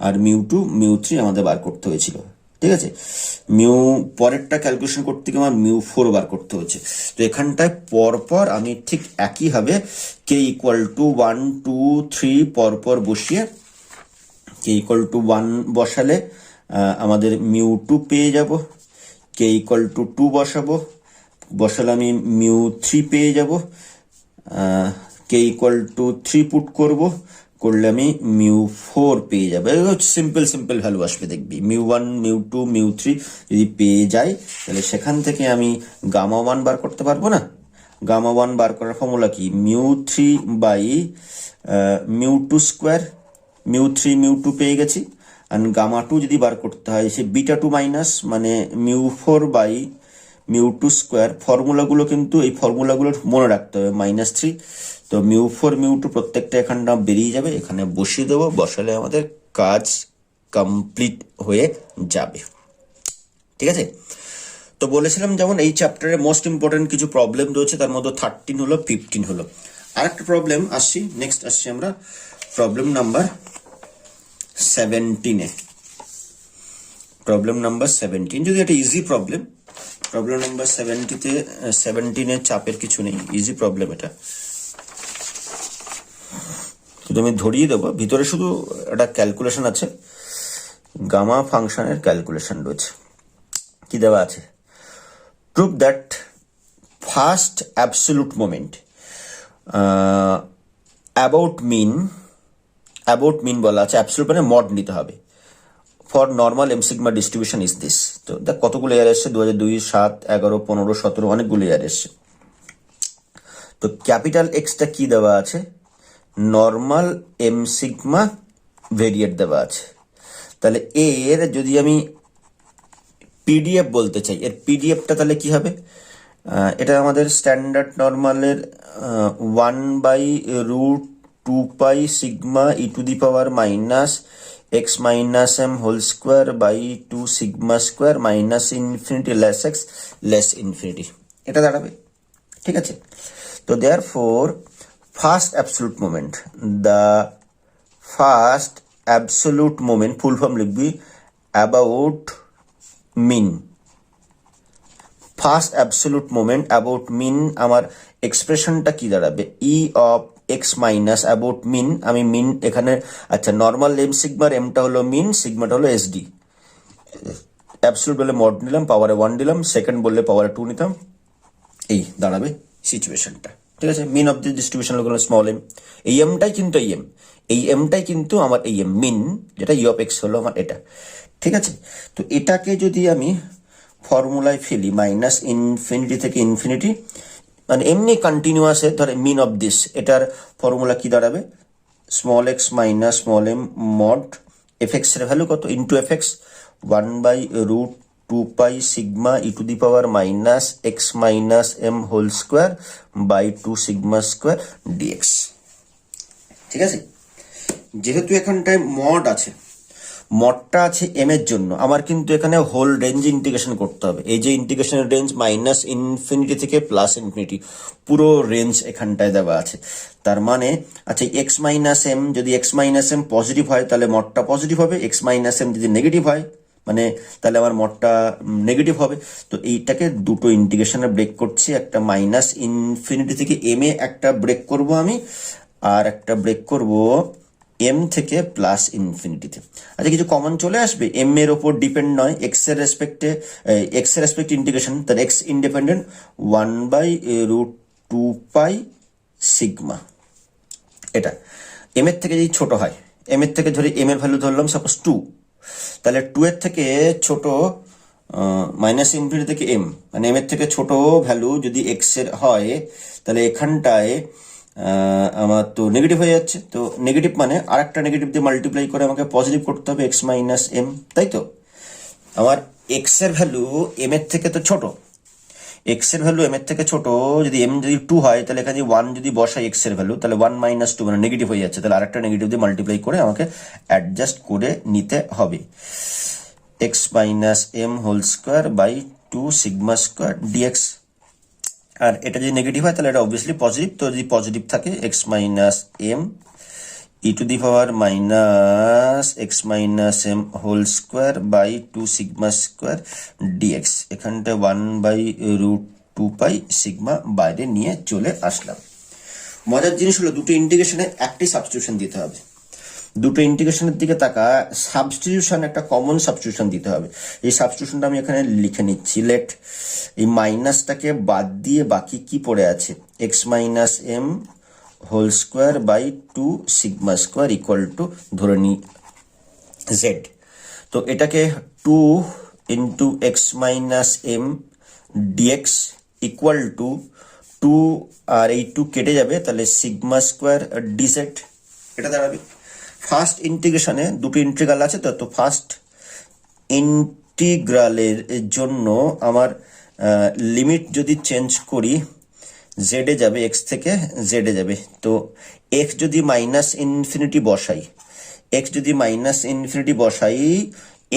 আর মিউ 2 মিউ 3 আমাদের বার করতে হয়েছিল। ঠিক আছে, মিউ পরেরটা ক্যালকুলেশন করতে গিয়ে আমার মিউ 4 বার করতে হচ্ছে। তো এখানটায় পরপর আমি ঠিক একইভাবে কে ইকুয়াল টু 1 2 3 পরপর বসিয়ে কে ইকুয়াল টু 1 বসালে আমাদের মিউ 2 পেয়ে যাব, কে ইকুয়াল টু 2 বসালে আমি মিউ 3 পেয়ে যাব, কে ইকুয়াল টু 3 পুট করলে আমি মিউ 4 পেয়ে যাবো। সিম্পল ভ্যালু আসবে দেখবি, মিউ 1 মিউ 2 মিউ 3 যদি পেয়ে যাই তাহলে সেখান থেকে আমি গামা 1 বার করতে পারবো না। গামা 1 বার করার ফর্মুলা কি, mu 3 by mu 2 square, mu 3 mu 2 পেয়ে গেছি। আর গামা 2 যদি বার করতে হয় সে বিটা 2 মাইনাস মানে মিউ 4 বাই মিউ 2 স্কোয়ার। ফর্মুলাগুলো কিন্তু এই ফর্মুলাগুলো মনে রাখতে হবে, -3, তো μ4 μ2 প্রত্যেকটা এখানটা বেরিয়ে যাবে, এখানে বসিয়ে দেবো, বসালে আমাদের কাজ কমপ্লিট হয়ে যাবে। ঠিক আছে, তো বলেছিলাম যেমন এই চ্যাপ্টারে মোস্ট ইম্পর্টেন্ট কিছু প্রবলেম রয়েছে, তার মধ্যে 13 হলো, 15 হলো। আর একটা প্রবলেম আসছি, নেক্সট আসছি আমরা প্রবলেম নাম্বার 17-এ। প্রবলেম নাম্বার 17 যদি একটা ইজি প্রবলেম, প্রবলেম নাম্বার 17-এ চাপের কিছু নেই, ইজি প্রবলেম এটা। শুধু আমি ধরিয়ে দেবো, ভিতরে শুধু একটা ক্যালকুলেশন আছে, গামা ফাংশনের ক্যালকুলেশন রয়েছে। কি দেওয়া আছে? Prove that first absolute moment about mean বলা আছে, অ্যাবসলিউট মানে মড নিতে হবে, for normal m sigma distribution is this. তো দেখ কতগুলো ইয়ার এসছে, 2002, 7, 11, 15, 17 অনেকগুলো ইয়ার এসছে। তো ক্যাপিটাল এক্সটা কি দেওয়া আছে? নর্মাল এম সিগমা ভেরিয়েট দেওয়া আছে। তাহলে এর যদি আমি পিডিএফ বলতে চাই, এর পিডিএফটা তাহলে কি হবে? এটা আমাদের স্ট্যান্ডার্ড নর্মালের 1/√2π sigma e to the power minus x minus m whole square by 2 sigma square minus infinity less x less infinity, এটা দাঁড়াবে। ঠিক আছে, তো therefore first absolute moment, the first absolute moment full form লিখবি about mean. First absolute moment about mean, আমার এক্সপ্রেশনটা কি দাঁড়াবে? E of x minus about mean, আমি মিন এখানে, আচ্ছা নর্মাল এম সিগমার, এমটা হলো মিন, সিগমাটা হলো এসডি। অ্যাবসলুট বলে মড নিলাম, পাওয়ারে 1 দিলাম, সেকেন্ড বললে পাওয়ারে 2 নিতাম, এই দাঁড়াবে সিচুয়েশনটা। ঠিক আছে, মিন অফ দি ডিস্ট্রিবিউশন হলো স্মল এম, এই এমটাই কিন্তু এই এমটাই কিন্তু আমার এই এম মিন, যেটা ই অফ এক্স হলো আমার এটা। ঠিক আছে, তো এটাকে যদি আমি ফর্মুলায় ফেলি, মাইনাস ইনফিনিটি থেকে ইনফিনিটি, মানে এমনি কন্টিনিউয়াসে ধরে মিন অফ দিস, এটার ফর্মুলা কি দাঁড়াবে? Small x minus small m mod f x এর ভ্যালু কত? Into f x 1/√2π sigma e to the power minus x minus m whole square by 2 sigma square d x. ঠিক আছে, যেহেতু এখানটায় মড আছে, মডটা আছে এম এর জন্য, আমার কিন্তু এখানে হোল রেঞ্জ ইন্টিগ্রেশন করতে হবে। এই যে ইন্টিগ্রেশনের রেঞ্জ মাইনাস ইনফিনিটি থেকে প্লাস ইনফিনিটি, পুরো রেঞ্জ এখানটায় দেওয়া আছে। তার মানে আচ্ছা এক্স মাইনাস এম, যদি এক্স মাইনাস এম পজিটিভ হয় তাহলে মডটা পজিটিভ হবে, এক্স মাইনাস এম যদি নেগেটিভ হয় মানে তাহলে আমার মডটা নেগেটিভ হবে। তো এইটাকে দুটো ইন্টিগ্রেশনে ব্রেক করছি, একটা মাইনাস ইনফিনিটি থেকে এম এ একটা ব্রেক করব আমি, আর একটা ব্রেক করব এম থেকে প্লাস ইনফিনিটিতে। আচ্ছা কিছু কমন চলে আসবে, এম এর ওপর ডিপেন্ড নয়, এক্স এর রেসপেক্টে ইন্টিগ্রেশন, তার এক্স ইন্ডিপেন্ডেন্ট 1/√2π সিগমা। এটা এম এর থেকে যদি ছোট হয়, এম এর থেকে ধরি এম এর ভ্যালু ধরলাম সাপোজ 2, তাহলে 2 এর থেকে ছোট মাইনাস ইনফিনিটি থেকে এম, মানে এম এর থেকে ছোট ভ্যালু যদি এক্স এর হয়, তাহলে এখানটায় আমার তো নেগেটিভ হয়ে যাচ্ছে। তো নেগেটিভ মানে আর একটা নেগেটিভ দিয়ে মাল্টিপ্লাই করে আমাকে পজিটিভ করতে হবে, এক্স মাইনাস এম, তাই তো? আমার এক্স এর ভ্যালু এম এর থেকে তো ছোট, এক্স এর ভ্যালু এম এর থেকে ছোট, যদি এম যদি 2 হয় তাহলে এখানে 1 যদি বসাই এক্স এর ভ্যালু, তাহলে 1 - 2 মানে নেগেটিভ হয়ে যাচ্ছে, তাহলে আরেকটা নেগেটিভ দিয়ে মাল্টিপ্লাই করে আমাকে অ্যাডজাস্ট করে নিতে হবে। X minus m whole square by 2 sigma square d x. আর এটা যদি নেগেটিভ হয় তাহলে এটা অবভিয়াসলি পজিটিভ, তো যদি পজিটিভ থাকে x minus m e to the power minus x minus m whole square by 2 sigma square d x, এখানটা 1/√2π সিগমা বাইরে নিয়ে চলে আসলাম। মজার জিনিস হলো দুটো ইন্টিগ্রেশনে একটি সাবস্টিটিউশন দিতে হবে, দুটো ইন্টিগ্রেশনের দিকে তাকা, সাবস্টিটিউশন একটা কমন সাবস্টিটিউশন দিতে হবে। এই সাবস্টিটিউশনটা আমি এখানে লিখে নিচ্ছি, লেট এই মাইনাসটাকে বাদ দিয়ে বাকি কি পড়ে আছে, x minus m whole square by 2 sigma square equal to ধরে নি জেড। তো এটাকে 2 into x minus m d x equal to 2, আর এই 2 কেটে যাবে, তাহলে সিগমা স্কোয়ার ডিজেড এটা দাঁড়াবে। ফার্স্ট ইন্টিগ্রেশনে দুটো ইন্টিগ্রাল আছে, তো ফার্স্ট ইন্টিগ্রালের জন্য আমার লিমিট যদি চেঞ্জ করি, জেডে যাবে, এক্স থেকে জেডে যাবে। তো এক্স যদি মাইনাস ইনফিনিটি বসাই,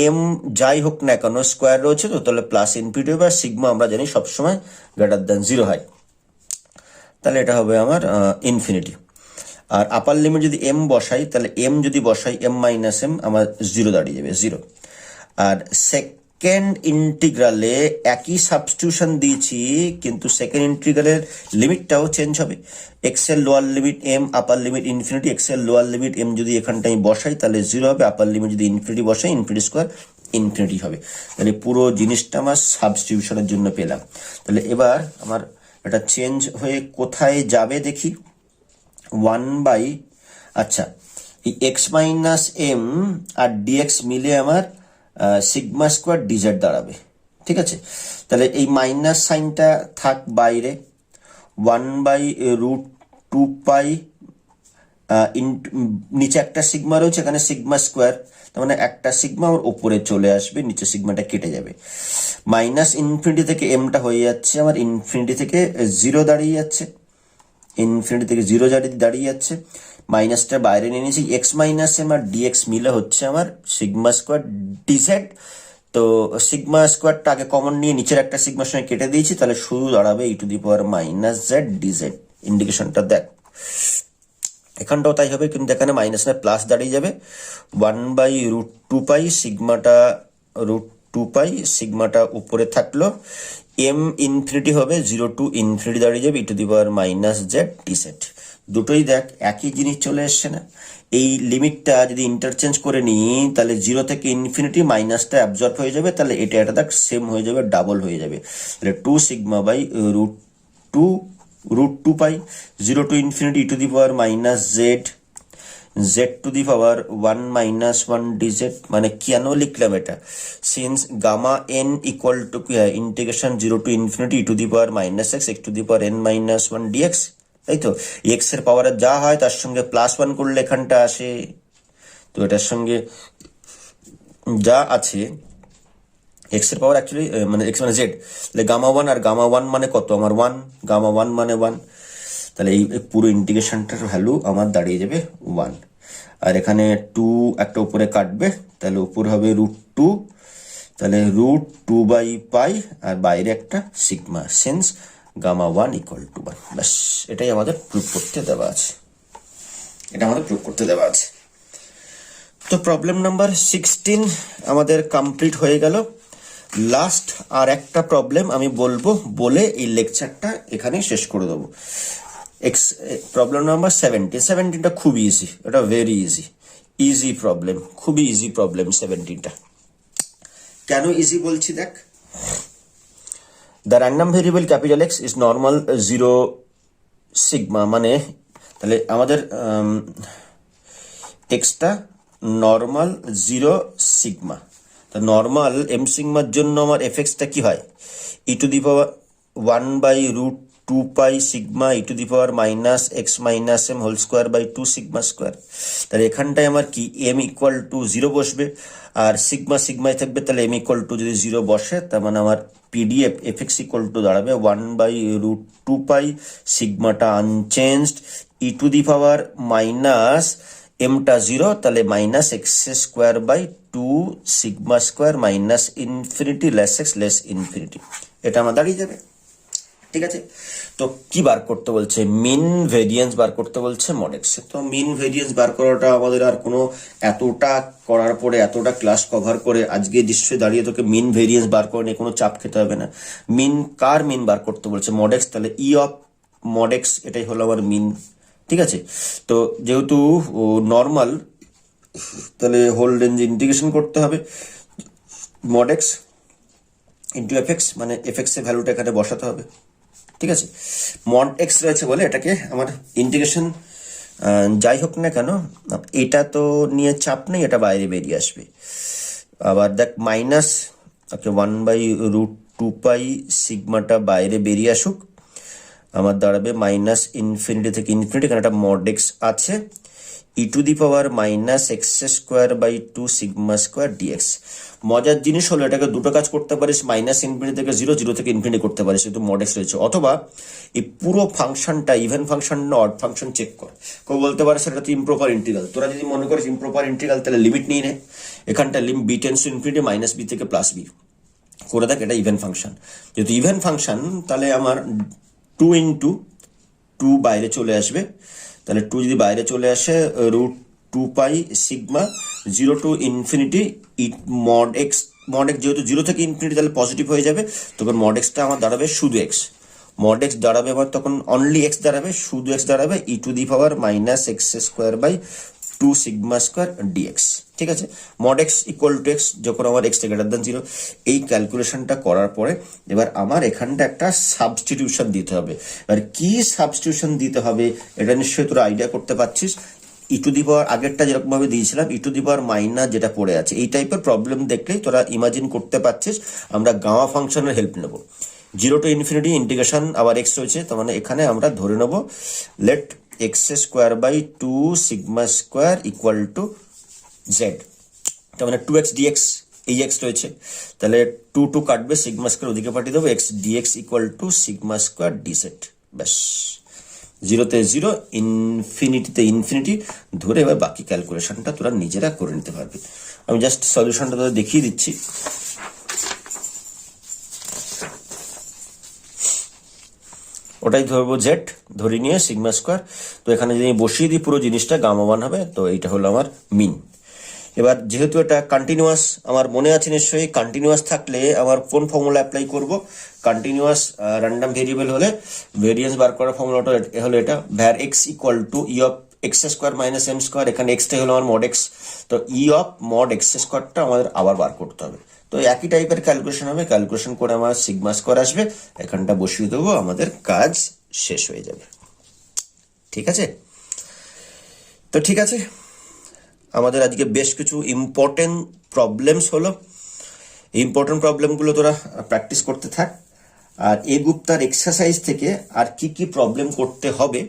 এম যাই হোক না কেন স্কোয়ার রয়েছে, তো তাহলে প্লাস ইনফিনিটি হবে। আর সিগমা আমরা জানি সবসময় গ্রেটার দ্যান 0 হয়, তাহলে এটা হবে আমার ইনফিনিটি। আর আপার লিমিট যদি এম বসাই, তাহলে এম যদি বসাই এম মাইনাস এম, আমার 0 দাঁড়িয়ে যাবে, 0। আর সেকেন্ড ইন্টিগ্রালে একই সাবস্টিটিউশন দিয়েছি, কিন্তু সেকেন্ড ইন্টিগ্রালের লিমিটটাও চেঞ্জ হবে। এক্স এর lower limit m, upper limit infinity. X এর লোয়ার লিমিট এম যদি এখানটা আমি বসাই, তাহলে 0 হবে। আপার লিমিট যদি ইনফিনিটি বসাই, ইনফিনিটি স্কোয়ার ইনফিনিটি হবে। তাহলে পুরো জিনিসটা আমার সাবস্টিটিউশনের জন্য পেলাম। তাহলে এবার আমার এটা চেঞ্জ হয়ে কোথায় যাবে দেখি। 1 বাই, আচ্ছা, এই x minus M R dx মিলে আমার সিগমা স্কোয়ার ডিজেড দাঁড়াবে, ঠিক আছে। তাহলে এই মাইনাস সাইনটা থাক বাইরে। 1/√2π, নিচে একটা সিগমা রয়েছে, এখানে সিগমা স্কোয়ার, তার মানে একটা সিগমা ওর ওপরে চলে আসবে, নিচে সিগমাটা কেটে যাবে। মাইনাস ইনফিনিটি থেকে এমটা হয়ে যাচ্ছে আমার ইনফিনিটি থেকে 0 দাঁড়িয়ে যাচ্ছে, ইনফিনিটি থেকে 0 দাঁড়িয়ে যাচ্ছে। মাইনাসটা বাইরে নিয়ে নিয়েছি। X minus M R dx মিলে হচ্ছে আমার সিগমা স্কোয়ার ডিজেড। তো সিগমা স্কোয়ারটা আগে কমন নিয়ে নিচের একটা সিগমার সঙ্গে কেটে দিয়েছি, তাহলে শুধু দাঁড়াবে e⁻−z ডিজেড। ইন্ডিকেশনটা দেখ, এখানটাও তাই হবে, কিন্তু এখানে মাইনাস না প্লাস দাঁড়িয়ে যাবে। 1/√2π, সিগমাটা উপরে থাকলো, এম ইনফিনিটি হবে, 0 টু ইনফিনিটি দাঁড়িয়ে যাবে e⁻−z ডিজেড। দুটোই দেখ একই জিনিস চলে এসছে না। এই লিমিটটা যদি ইন্টারচেঞ্জ করে নিই, তাহলে 0 থেকে ইনফিনিটি, মাইনাসটা অ্যাবজর্ব হয়ে যাবে, তাহলে এটা দেখ সেম হয়ে যাবে, ডাবল হয়ে যাবে। তাহলে 2 sigma by √2π, 0 to infinity e⁻−z, z to the power 1 - 1 d z. মানে কেন লিখলাম এটা, since gamma n equal to কি হয়, integration 0 to infinity e⁻−x, x to the power n-1 dx, তাই তো। এক্স এর পাওয়ারে যা হয় তার সঙ্গে +1 করলে এখানটা আসে, তো এটার সঙ্গে যা আছে এক্স এর পাওয়ার অ্যাকচুয়ালি মানে এক্স মানে জেড, তাহলে গামা 1, আর গামা 1 মানে কত আমার 1, গামা 1 মানে 1, তাহলে এই পুরো ইন্টিগ্রেশনটার ভ্যালু আমার দাঁড়িয়ে যাবে 1। আর এখানে 2 একটা উপরে কাটবে, তাহলে উপর হবে √2, তাহলে √2/π, আর বাইরে একটা সিগমা, সিন্স গামা 1 = 1। ব্যাস, এটাই আমাদের প্রুফ করতে দেওয়া আছে, তো প্রবলেম নাম্বার 16 আমাদের কমপ্লিট হয়ে গেল। লাস্ট আর একটা প্রবলেম আমি বলবো, বলে এই লেকচারটা এখানে শেষ করে দেবো। প্রবলেম নাম্বার 17টা খুব ইজি, এটা ভেরি ইজি প্রবলেম, খুবই ইজি প্রবলেম 17টা। কেন ইজি বলছি দেখ, the random variable capital x is normal 0 sigma, মানে তাহলে আমাদের এক্সটা নর্মাল 0 সিগমা। তো নর্মাল এম সিগমার জন্য আমার এফএক্সটা কি হয়, e⁻1/√2π sigma e⁻−x−m² 2 sigma square. তাহলে এখানটায় আমার কি এম ইকুয়াল টু 0 বসবে, আর সিগমায় থাকবে, তাহলে এম ইকুয়াল টু যদি 0 বসে, তার মানে আমার পিডিএফ এফএক্স ইকুয়াল টু দাঁড়াবে 1/√2π, সিগমাটা আনচেঞ্জড, e⁻− এমটা 0, তাহলে -x²/2 sigma square -infinity less infinity, এটা আমার দাঁড়িয়ে যাবে, ঠিক আছে। তো কি বার করতে বলছে, মিন ভেরিয়েন্স বার করতে বলছে মডেক্স। তো মিন ভেরিয়েন্স বার করাটা আমাদের আর কোনো এতটা করার পরে, এতটা ক্লাস কভার করে আজকে নিশ্চয়ই দাঁড়িয়ে তোকে মিন ভেরিয়েন্স বার করে নিয়ে কোনো চাপ খেতে হবে না। মিন বার করতে বলছে মডেক্স, তাহলে ই অফ মডেক্স, এটাই হলো আমার মিন, ঠিক আছে। তো যেহেতু নর্মাল, তাহলে হোল রেঞ্জ ইন্টিগ্রেশন করতে হবে, মডেক্স ইন্টু এফএক্স, মানে এফএক্স এর ভ্যালুটা এখানে বসাতে হবে, ঠিক আছে। মড এক্স রয়েছে বলে এটাকে আমার ইন্টিগ্রেশন যাই হোক না কেন, এটা তো নিয়ে চাপ নেই, এটা বাইরে বেরিয়ে আসবে। আবার দেখ মাইনাস, ওকে 1/√2π সিগমাটা বাইরে বেরিয়ে আসুক, আমার দাঁড়াবে -ইনফিনিটি থেকে ইনফিনিটি, কারণ একটা মডেক্স আছে, e⁻−x² 2 সিগমা স্কোয়ার ডিএক্স। মজার জিনিস হলো এটাকে দুটো কাজ করতে পারিস, মাইনাস ইনফিনিটি থেকে জিরো, জিরো থেকে ইনফিনিটি করতে পারিস, কিন্তু মড এক্স রয়েছে। অথবা এই পুরো ফাংশনটা ইভেন ফাংশন না অড ফাংশন চেক কর। কেউ বলতে পারে সেটা তো ইমপ্রপার ইন্টিগ্রাল। তোরা যদি মনে করিস ইমপ্রপার ইন্টিগ্রাল তাহলে লিমিট নিয়ে নে, এখানটা b tends to infinity minus b থেকে প্লাস বি করে দেখ, এটা ইভেন ফাংশন। যেহেতু ইভেন ফাংশন তাহলে আমার 2 ইন্টু 2 বাইরে চলে আসবে, তাহলে 2 যদি বাইরে চলে আসে root 2 pi sigma 0 to infinity mod x. Mod x যেহেতু 0 থেকে ইনফিনিটি তাহলে পজিটিভ হয়ে যাবে, তখন মড এক্সটা আমার দাঁড়াবে শুধু এক্স। মড এক্স দাঁড়াবে আমার তখন অনলি এক্স দাঁড়াবে, শুধু এক্স দাঁড়াবে e to the power minus x square by 2 sigma square d x. ঠিক আছে, mod x equal to x যখন আমার এক্স গ্রেটার দেন 0। এই ক্যালকুলেশনটা করার পরে এবার আমার এখানটা একটা সাবস্টিটিউশন দিতে হবে। এবার কি সাবস্টিটিউশন দিতে হবে এটা নিশ্চয়ই তোরা আইডিয়া করতে পারছিস। ই টু দি পাওয়ার আগেরটা যেরকম ভাবে দিয়েছিলাম ই টু দি পাওয়ার মাইনাস যেটা পড়ে আছে, এই টাইপের প্রবলেম দেখলেই তোরা ইমাজিন করতে পারছিস আমরা গামা ফাংশনের হেল্প নেব। 0 টু ইনফিনিটি ইন্টিগ্রেশন আবার এক্স রয়েছে, তার মানে এখানে আমরা ধরে নেব let x square by 2 sigma square equal to z. তার মানে 2x dx এই এক্স রয়েছে, তাহলে 2 কাটবে, সিগমা স্কোয়ার ওদিকে পাঠিয়ে দেবো, x dx equal to sigma square dz. ব্যাস, 0-তে 0, ইনফিনিটিতে ইনফিনিটি ধরে এবার বাকি ক্যালকুলেশনটা তোরা নিজেরা করে নিতে পারবি। আমি জাস্ট সলিউশনটা তোদের দেখিয়ে দিচ্ছি। ওটাই ধরবো জেড, ধরে নিয়ে সিগমা স্কোয়ার। তো এখানে যদি বসিয়ে দিই পুরো জিনিসটা গামা 1 হবে, তো এইটা হলো আমার মিন। এবার যেহেতু এটা কন্টিনিউয়াস, আমার মনে আছে নিশ্চয়ই, কন্টিনিউয়াস থাকলে আমার কোন ফর্মুলা অ্যাপ্লাই করব? কন্টিনিউয়াস র্যান্ডম ভেরিয়েবল হলে ভেরিয়েন্স বার করার ফর্মুলাটা হলো এটা, var x equal to E of x square minus m square. এখানে এক্সটাই হলো আমার মড এক্স, তো ই অফ মড এক্স স্কোয়ারটা আমাদের আবার বার করতে হবে। তো একই টাইপের ক্যালকুলেশন হবে, ক্যালকুলেশন করে আমার সিগমা স্কোয়ার আসবে, এখানটা বসিয়ে দেবো, আমাদের কাজ শেষ হয়ে যাবে। ঠিক আছে, তো ঠিক আছে, আমাদের আজকে বেশ কিছু ইম্পর্টেন্ট প্রবলেমস হলো। ইম্পর্টেন্ট প্রবলেমগুলো তোরা প্র্যাকটিস করতে থাক। আর এই গুপ্তার এক্সারসাইজ থেকে আর কি কি প্রবলেম করতে হবে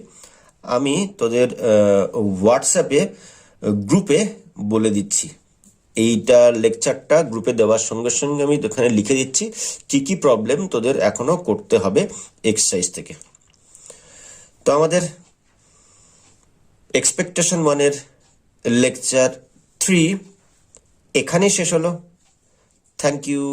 আমি তোদের হোয়াটসঅ্যাপে গ্রুপে বলে দিচ্ছি। এইটা লেকচারটা গ্রুপে দেওয়ার সঙ্গে সঙ্গে আমি এখানে লিখে দিচ্ছি কি কি প্রবলেম তোদের এখনো করতে হবে এক্সারসাইজ থেকে। তো আমাদের এক্সপেকটেশন 1-এর লেকচার 3 এখানেই শেষ হলো। Thank you.